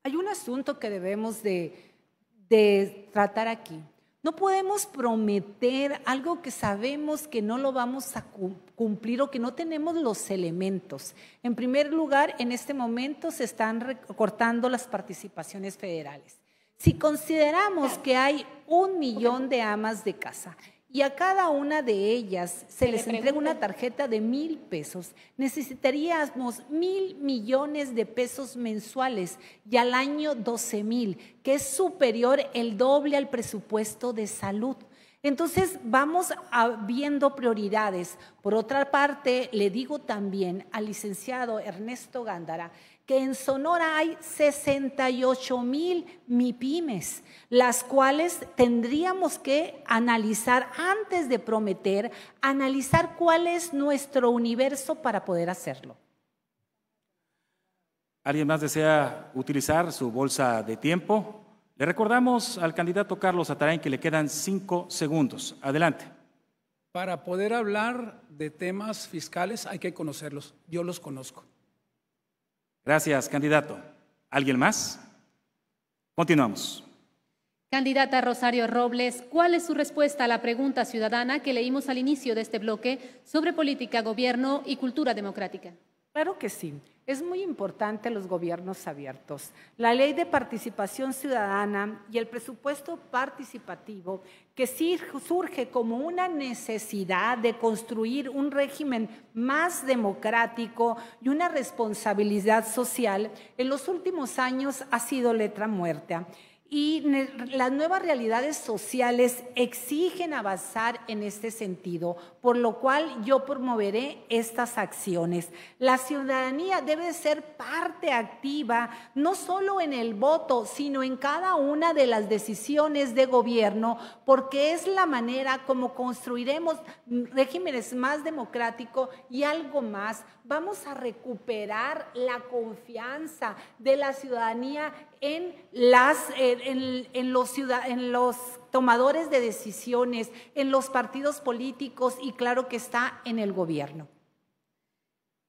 hay un asunto que debemos de tratar aquí. No podemos prometer algo que sabemos que no lo vamos a cumplir o que no tenemos los elementos. En primer lugar, en este momento se están recortando las participaciones federales. Si consideramos que hay 1 millón de amas de casa y a cada una de ellas se les entrega una tarjeta de 1,000 pesos, necesitaríamos 1,000 millones de pesos mensuales y al año 12,000, que es superior el doble al presupuesto de salud. Entonces vamos viendo prioridades. Por otra parte, le digo también al licenciado Ernesto Gándara que en Sonora hay 68,000 MIPYMES, las cuales tendríamos que analizar antes de prometer, analizar cuál es nuestro universo para poder hacerlo. ¿Alguien más desea utilizar su bolsa de tiempo? Le recordamos al candidato Carlos Atarain que le quedan 5 segundos. Adelante. Para poder hablar de temas fiscales hay que conocerlos. Yo los conozco. Gracias, candidato. ¿Alguien más? Continuamos. Candidata Rosario Robles, ¿cuál es su respuesta a la pregunta ciudadana que leímos al inicio de este bloque sobre política, gobierno y cultura democrática? Claro que sí. Es muy importante los gobiernos abiertos. La ley de participación ciudadana y el presupuesto participativo que sí surge como una necesidad de construir un régimen más democrático y una responsabilidad social, en los últimos años ha sido letra muerta. Y las nuevas realidades sociales exigen avanzar en este sentido, por lo cual yo promoveré estas acciones. La ciudadanía debe ser parte activa, no solo en el voto, sino en cada una de las decisiones de gobierno, porque es la manera como construiremos regímenes más democráticos y algo más. Vamos a recuperar la confianza de la ciudadanía en los tomadores de decisiones, en los partidos políticos y claro que está en el gobierno.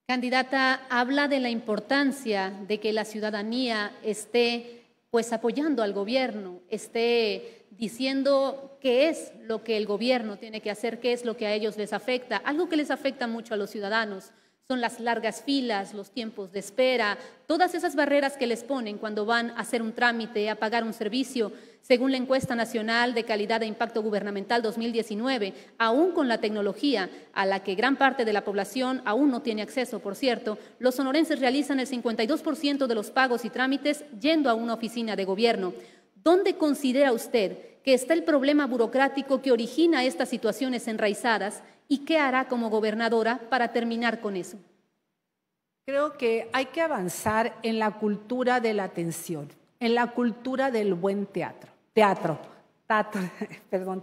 Candidata, habla de la importancia de que la ciudadanía esté apoyando al gobierno, esté diciendo qué es lo que el gobierno tiene que hacer, qué es lo que a ellos les afecta. Algo que les afecta mucho a los ciudadanos son las largas filas, los tiempos de espera, todas esas barreras que les ponen cuando van a hacer un trámite, a pagar un servicio. Según la encuesta nacional de calidad e impacto gubernamental 2019, aún con la tecnología a la que gran parte de la población aún no tiene acceso, por cierto, los sonorenses realizan el 52% de los pagos y trámites yendo a una oficina de gobierno. ¿Dónde considera usted que está el problema burocrático que origina estas situaciones enraizadas y qué hará como gobernadora para terminar con eso? Creo que hay que avanzar en la cultura de la atención, en la cultura del buen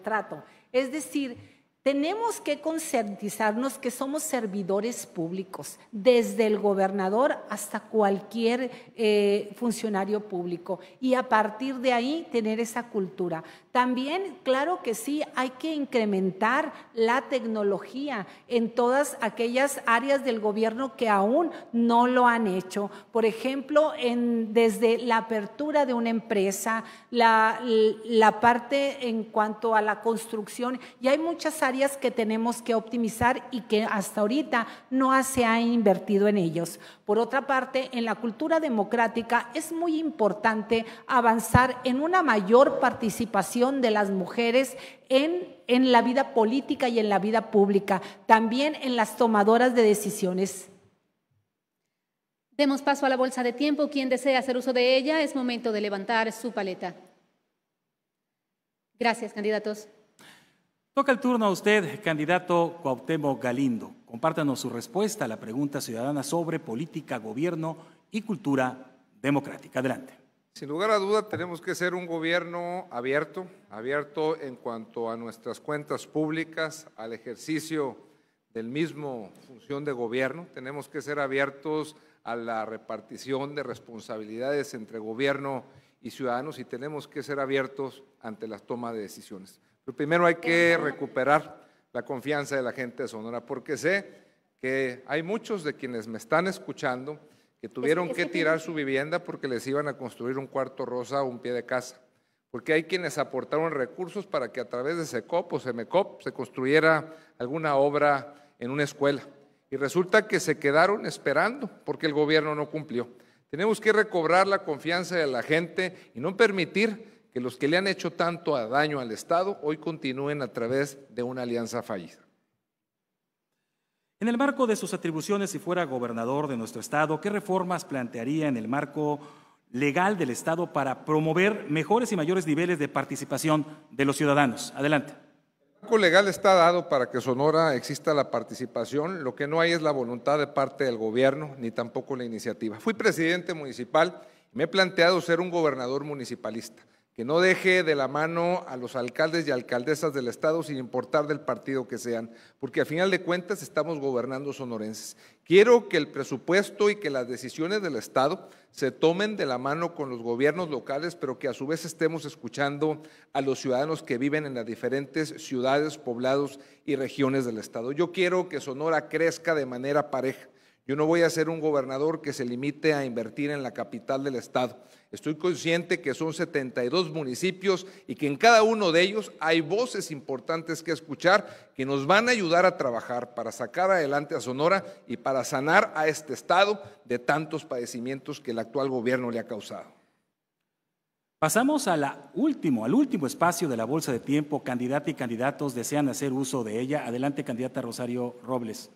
trato. Es decir, tenemos que concientizarnos que somos servidores públicos, desde el gobernador hasta cualquier funcionario público, y a partir de ahí tener esa cultura. También, claro que sí, hay que incrementar la tecnología en todas aquellas áreas del gobierno que aún no lo han hecho. Por ejemplo, desde la apertura de una empresa, la parte en cuanto a la construcción, y hay muchas áreas que tenemos que optimizar y que hasta ahorita no se ha invertido en ellos. Por otra parte, en la cultura democrática es muy importante avanzar en una mayor participación de las mujeres en la vida política y en la vida pública, también en las tomadoras de decisiones. Demos paso a la bolsa de tiempo. Quien desea hacer uso de ella, es momento de levantar su paleta. Gracias, candidatos. Toca el turno a usted, candidato Cuauhtémoc Galindo. compártanos su respuesta a la pregunta ciudadana sobre política, gobierno y cultura democrática. Adelante. Sin lugar a duda tenemos que ser un gobierno abierto en cuanto a nuestras cuentas públicas, al ejercicio del mismo función de gobierno. Tenemos que ser abiertos a la repartición de responsabilidades entre gobierno y ciudadanos y tenemos que ser abiertos ante la toma de decisiones. Pero primero hay que recuperar la confianza de la gente de Sonora, porque sé que hay muchos de quienes me están escuchando que tuvieron que tirar su vivienda porque les iban a construir un cuarto rosa o un pie de casa, porque hay quienes aportaron recursos para que a través de SECOP o SEMECOP se construyera alguna obra en una escuela, y resulta que se quedaron esperando porque el gobierno no cumplió. Tenemos que recobrar la confianza de la gente y no permitir que los que le han hecho tanto daño al Estado hoy continúen a través de una alianza fallida. En el marco de sus atribuciones, si fuera gobernador de nuestro estado, ¿qué reformas plantearía en el marco legal del estado para promover mejores y mayores niveles de participación de los ciudadanos? Adelante. El marco legal está dado para que Sonora exista la participación, lo que no hay es la voluntad de parte del gobierno, ni tampoco la iniciativa. Fui presidente municipal y me he planteado ser un gobernador municipalista, que no deje de la mano a los alcaldes y alcaldesas del estado sin importar del partido que sean, porque al final de cuentas estamos gobernando sonorenses. Quiero que el presupuesto y que las decisiones del estado se tomen de la mano con los gobiernos locales, pero que a su vez estemos escuchando a los ciudadanos que viven en las diferentes ciudades, poblados y regiones del estado. Yo quiero que Sonora crezca de manera pareja. Yo no voy a ser un gobernador que se limite a invertir en la capital del estado. Estoy consciente que son 72 municipios y que en cada uno de ellos hay voces importantes que escuchar que nos van a ayudar a trabajar para sacar adelante a Sonora y para sanar a este estado de tantos padecimientos que el actual gobierno le ha causado. Pasamos al último espacio de la bolsa de tiempo. Candidata y candidatos desean hacer uso de ella. Adelante, candidata Rosario Robles.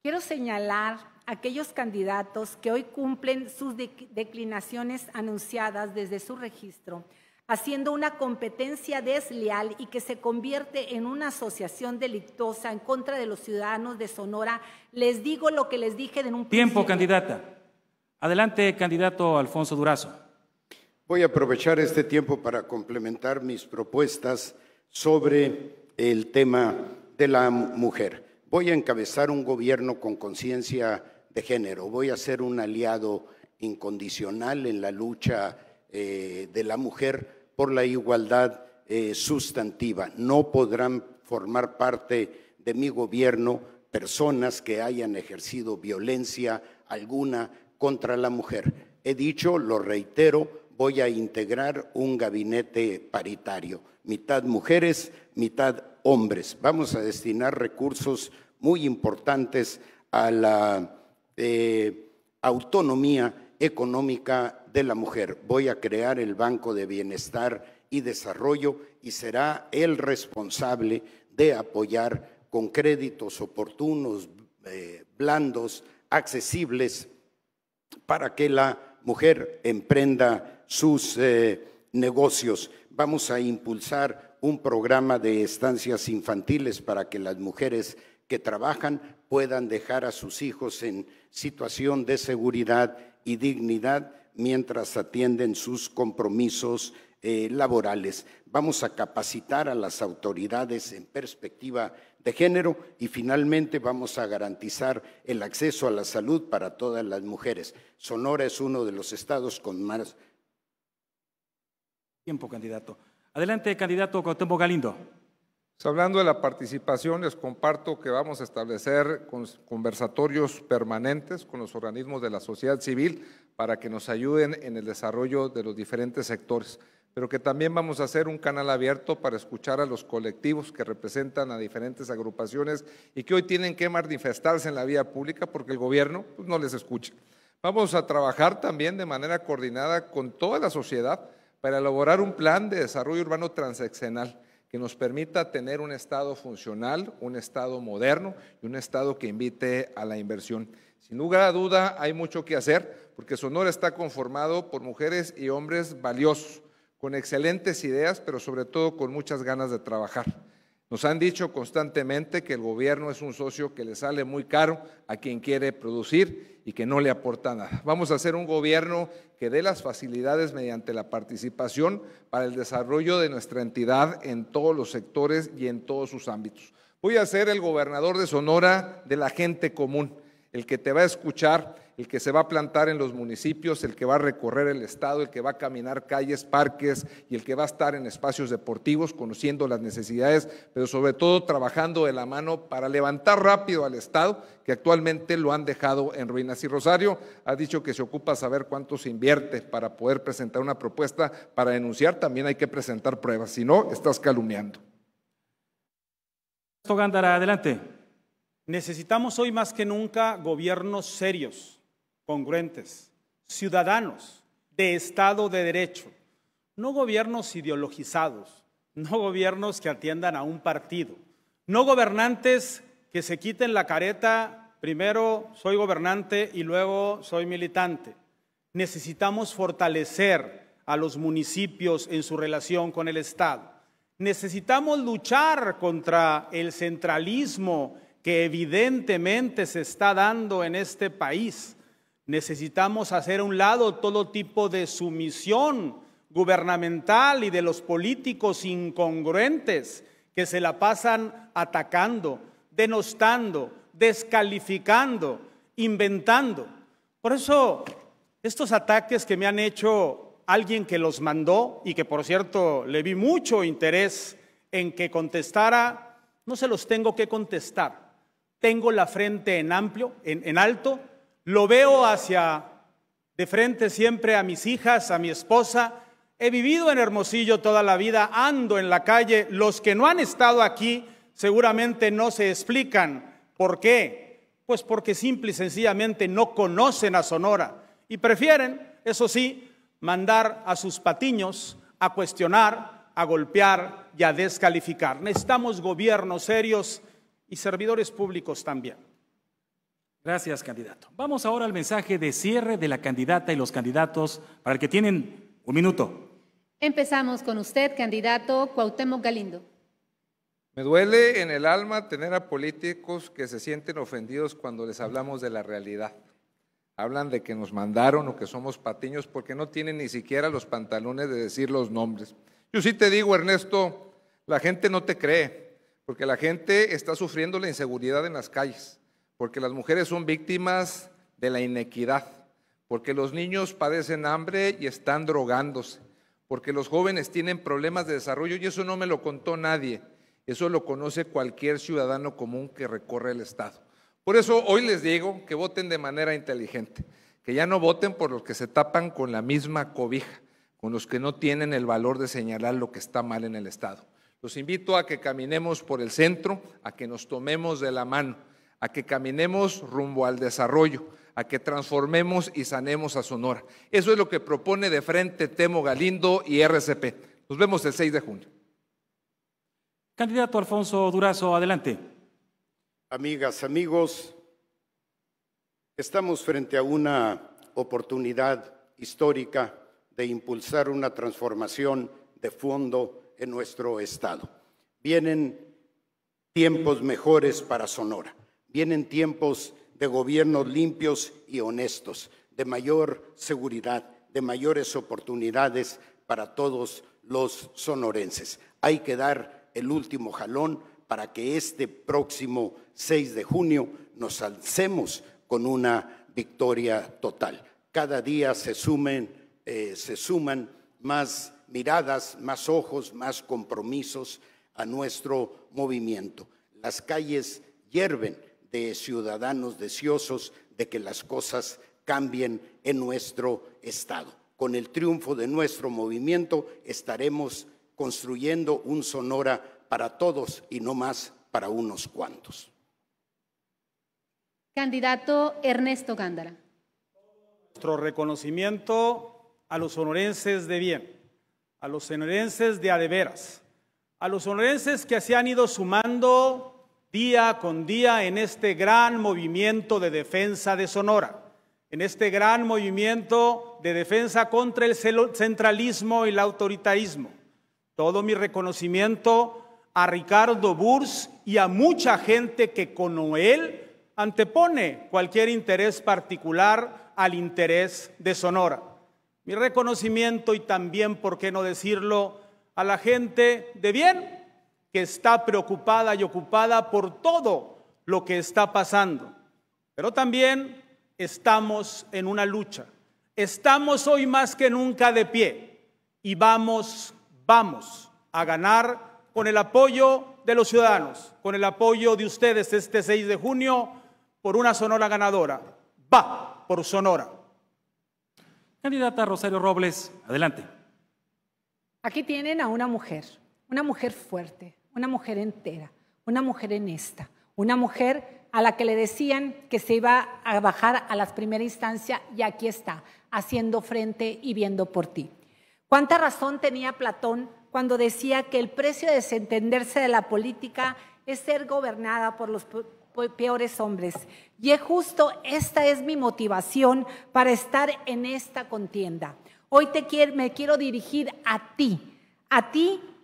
Quiero señalar a aquellos candidatos que hoy cumplen sus declinaciones anunciadas desde su registro, haciendo una competencia desleal y que se convierte en una asociación delictuosa en contra de los ciudadanos de Sonora. Les digo lo que les dije en un principio. Tiempo, candidata. Adelante, candidato Alfonso Durazo. Voy a aprovechar este tiempo para complementar mis propuestas sobre el tema de la mujer. Voy a encabezar un gobierno con conciencia de género. Voy a ser un aliado incondicional en la lucha de la mujer por la igualdad sustantiva. No podrán formar parte de mi gobierno personas que hayan ejercido violencia alguna contra la mujer. He dicho, lo reitero, voy a integrar un gabinete paritario, mitad mujeres, mitad hombres. Vamos a destinar recursos muy importantes a la autonomía económica de la mujer. Voy a crear el Banco de Bienestar y Desarrollo y será el responsable de apoyar con créditos oportunos, blandos, accesibles, para que la mujer emprenda sus negocios. Vamos a impulsar un programa de estancias infantiles para que las mujeres que trabajan puedan dejar a sus hijos en situación de seguridad y dignidad mientras atienden sus compromisos laborales. Vamos a capacitar a las autoridades en perspectiva de género y finalmente vamos a garantizar el acceso a la salud para todas las mujeres. Sonora es uno de los estados con más... Tiempo, candidato. Adelante, candidato Cuauhtémoc Galindo. Hablando de la participación, les comparto que vamos a establecer conversatorios permanentes con los organismos de la sociedad civil para que nos ayuden en el desarrollo de los diferentes sectores, pero que también vamos a hacer un canal abierto para escuchar a los colectivos que representan a diferentes agrupaciones y que hoy tienen que manifestarse en la vía pública porque el gobierno no les escucha. Vamos a trabajar también de manera coordinada con toda la sociedad para elaborar un plan de desarrollo urbano transeccional que nos permita tener un estado funcional, un estado moderno y un estado que invite a la inversión. Sin lugar a duda hay mucho que hacer porque Sonora está conformado por mujeres y hombres valiosos, con excelentes ideas, pero sobre todo con muchas ganas de trabajar. Nos han dicho constantemente que el gobierno es un socio que le sale muy caro a quien quiere producir y que no le aporta nada. Vamos a hacer un gobierno que dé las facilidades mediante la participación para el desarrollo de nuestra entidad en todos los sectores y en todos sus ámbitos. Voy a ser el gobernador de Sonora de la gente común, el que te va a escuchar, el que se va a plantar en los municipios, el que va a recorrer el estado, el que va a caminar calles, parques y el que va a estar en espacios deportivos conociendo las necesidades, pero sobre todo trabajando de la mano para levantar rápido al estado, que actualmente lo han dejado en ruinas. Y Rosario ha dicho que se ocupa saber cuánto se invierte para poder presentar una propuesta. Para denunciar también hay que presentar pruebas, si no, estás calumniando. Gándara, adelante. Necesitamos hoy más que nunca gobiernos serios, congruentes, ciudadanos, de Estado de Derecho, no gobiernos ideologizados, no gobiernos que atiendan a un partido, no gobernantes que se quiten la careta, primero soy gobernante y luego soy militante. Necesitamos fortalecer a los municipios en su relación con el Estado. Necesitamos luchar contra el centralismo que evidentemente se está dando en este país. Necesitamos hacer a un lado todo tipo de sumisión gubernamental y de los políticos incongruentes que se la pasan atacando, denostando, descalificando, inventando. Por eso, estos ataques que me han hecho alguien que los mandó y que, por cierto, le vi mucho interés en que contestara, no se los tengo que contestar. Tengo la frente en alto, lo veo de frente siempre a mis hijas, a mi esposa. He vivido en Hermosillo toda la vida, ando en la calle. Los que no han estado aquí seguramente no se explican. ¿Por qué? Pues porque simple y sencillamente no conocen a Sonora y prefieren, eso sí, mandar a sus patiños a cuestionar, a golpear y a descalificar. Necesitamos gobiernos serios y servidores públicos también. Gracias, candidato. Vamos ahora al mensaje de cierre de la candidata y los candidatos para el que tienen un minuto. Empezamos con usted, candidato Cuauhtémoc Galindo. Me duele en el alma tener a políticos que se sienten ofendidos cuando les hablamos de la realidad. Hablan de que nos mandaron o que somos patiños porque no tienen ni siquiera los pantalones de decir los nombres. Yo sí te digo, Ernesto, la gente no te cree, porque la gente está sufriendo la inseguridad en las calles, porque las mujeres son víctimas de la inequidad, porque los niños padecen hambre y están drogándose, porque los jóvenes tienen problemas de desarrollo y eso no me lo contó nadie, eso lo conoce cualquier ciudadano común que recorre el estado. Por eso hoy les digo que voten de manera inteligente, que ya no voten por los que se tapan con la misma cobija, con los que no tienen el valor de señalar lo que está mal en el Estado. Los invito a que caminemos por el centro, a que nos tomemos de la mano, a que caminemos rumbo al desarrollo, a que transformemos y sanemos a Sonora. Eso es lo que propone de frente Temo Galindo y RCP. Nos vemos el 6 de junio. Candidato Alfonso Durazo, adelante. Amigas, amigos, estamos frente a una oportunidad histórica de impulsar una transformación de fondo en nuestro estado. Vienen tiempos mejores para Sonora, vienen tiempos de gobiernos limpios y honestos, de mayor seguridad, de mayores oportunidades para todos los sonorenses. Hay que dar el último jalón para que este próximo 6 de junio nos alcemos con una victoria total. Cada día se suman más miradas, más ojos, más compromisos a nuestro movimiento. Las calles hierven de ciudadanos deseosos de que las cosas cambien en nuestro estado. Con el triunfo de nuestro movimiento estaremos construyendo un Sonora para todos y no más para unos cuantos. Candidato Ernesto Gándara. Nuestro reconocimiento a los sonorenses de bien, a los sonorenses de a de veras, a los sonorenses que se han ido sumando día con día en este gran movimiento de defensa de Sonora, en este gran movimiento de defensa contra el centralismo y el autoritarismo. Todo mi reconocimiento a Ricardo Burs y a mucha gente que como él antepone cualquier interés particular al interés de Sonora. Mi reconocimiento y también, por qué no decirlo, a la gente de bien que está preocupada y ocupada por todo lo que está pasando. Pero también estamos en una lucha. Estamos hoy más que nunca de pie y vamos a ganar con el apoyo de los ciudadanos, con el apoyo de ustedes este 6 de junio por una Sonora ganadora. Va por Sonora. Candidata Rosario Robles, adelante. Aquí tienen a una mujer fuerte, una mujer entera, una mujer honesta, una mujer a la que le decían que se iba a bajar a la primera instancia y aquí está, haciendo frente y viendo por ti. ¿Cuánta razón tenía Platón cuando decía que el precio de desentenderse de la política es ser gobernada por los peores hombres? Y es justo, esta es mi motivación para estar en esta contienda. Hoy me quiero dirigir a ti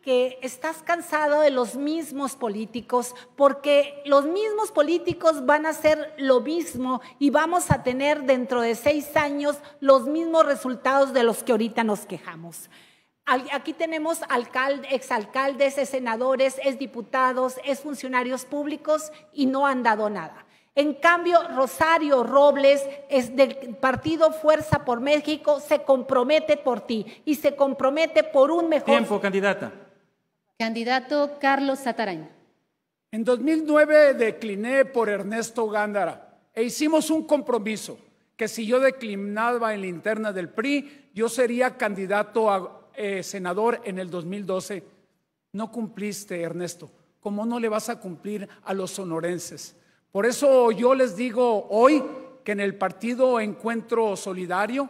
que estás cansado de los mismos políticos, porque los mismos políticos van a hacer lo mismo y vamos a tener dentro de 6 años los mismos resultados de los que ahorita nos quejamos. Aquí tenemos exalcaldes, senadores, diputados, funcionarios públicos y no han dado nada. En cambio, Rosario Robles, es del partido Fuerza por México, se compromete por ti y se compromete por un mejor... Tiempo, candidata. Candidato Carlos Zatarain. En 2009 decliné por Ernesto Gándara e hicimos un compromiso que si yo declinaba en la interna del PRI, yo sería candidato a senador en el 2012. No cumpliste, Ernesto. ¿Cómo no le vas a cumplir a los sonorenses? Por eso yo les digo hoy que en el partido Encuentro Solidario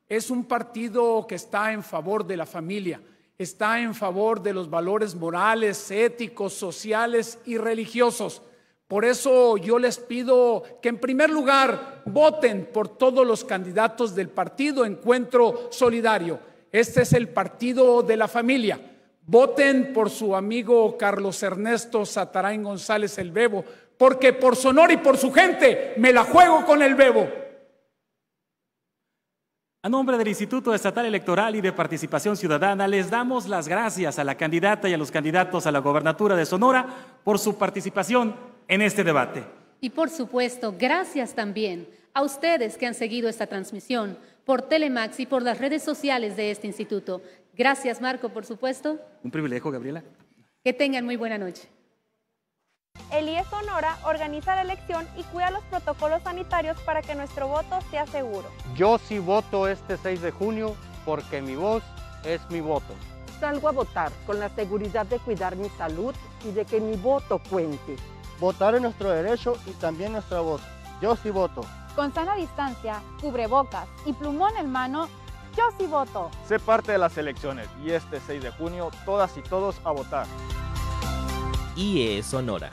es un partido que está en favor de la familia, está en favor de los valores morales, éticos, sociales y religiosos. Por eso yo les pido que en primer lugar voten por todos los candidatos del partido Encuentro Solidario. Este es el partido de la familia. Voten por su amigo Carlos Ernesto Zatarain González el Bebo, porque por Sonora y por su gente me la juego con el Bebo. A nombre del Instituto Estatal Electoral y de Participación Ciudadana, les damos las gracias a la candidata y a los candidatos a la gobernatura de Sonora por su participación en este debate. Y por supuesto, gracias también a ustedes que han seguido esta transmisión por Telemax y por las redes sociales de este instituto. Gracias, Marco, por supuesto. Un privilegio, Gabriela. Que tengan muy buena noche. El IE Sonora organiza la elección y cuida los protocolos sanitarios para que nuestro voto sea seguro. Yo sí voto este 6 de junio porque mi voz es mi voto. Salgo a votar con la seguridad de cuidar mi salud y de que mi voto cuente. Votar es nuestro derecho y también nuestra voz. Yo sí voto. Con sana distancia, cubrebocas y plumón en mano, yo sí voto. Sé parte de las elecciones y este 6 de junio, todas y todos a votar. IE Sonora.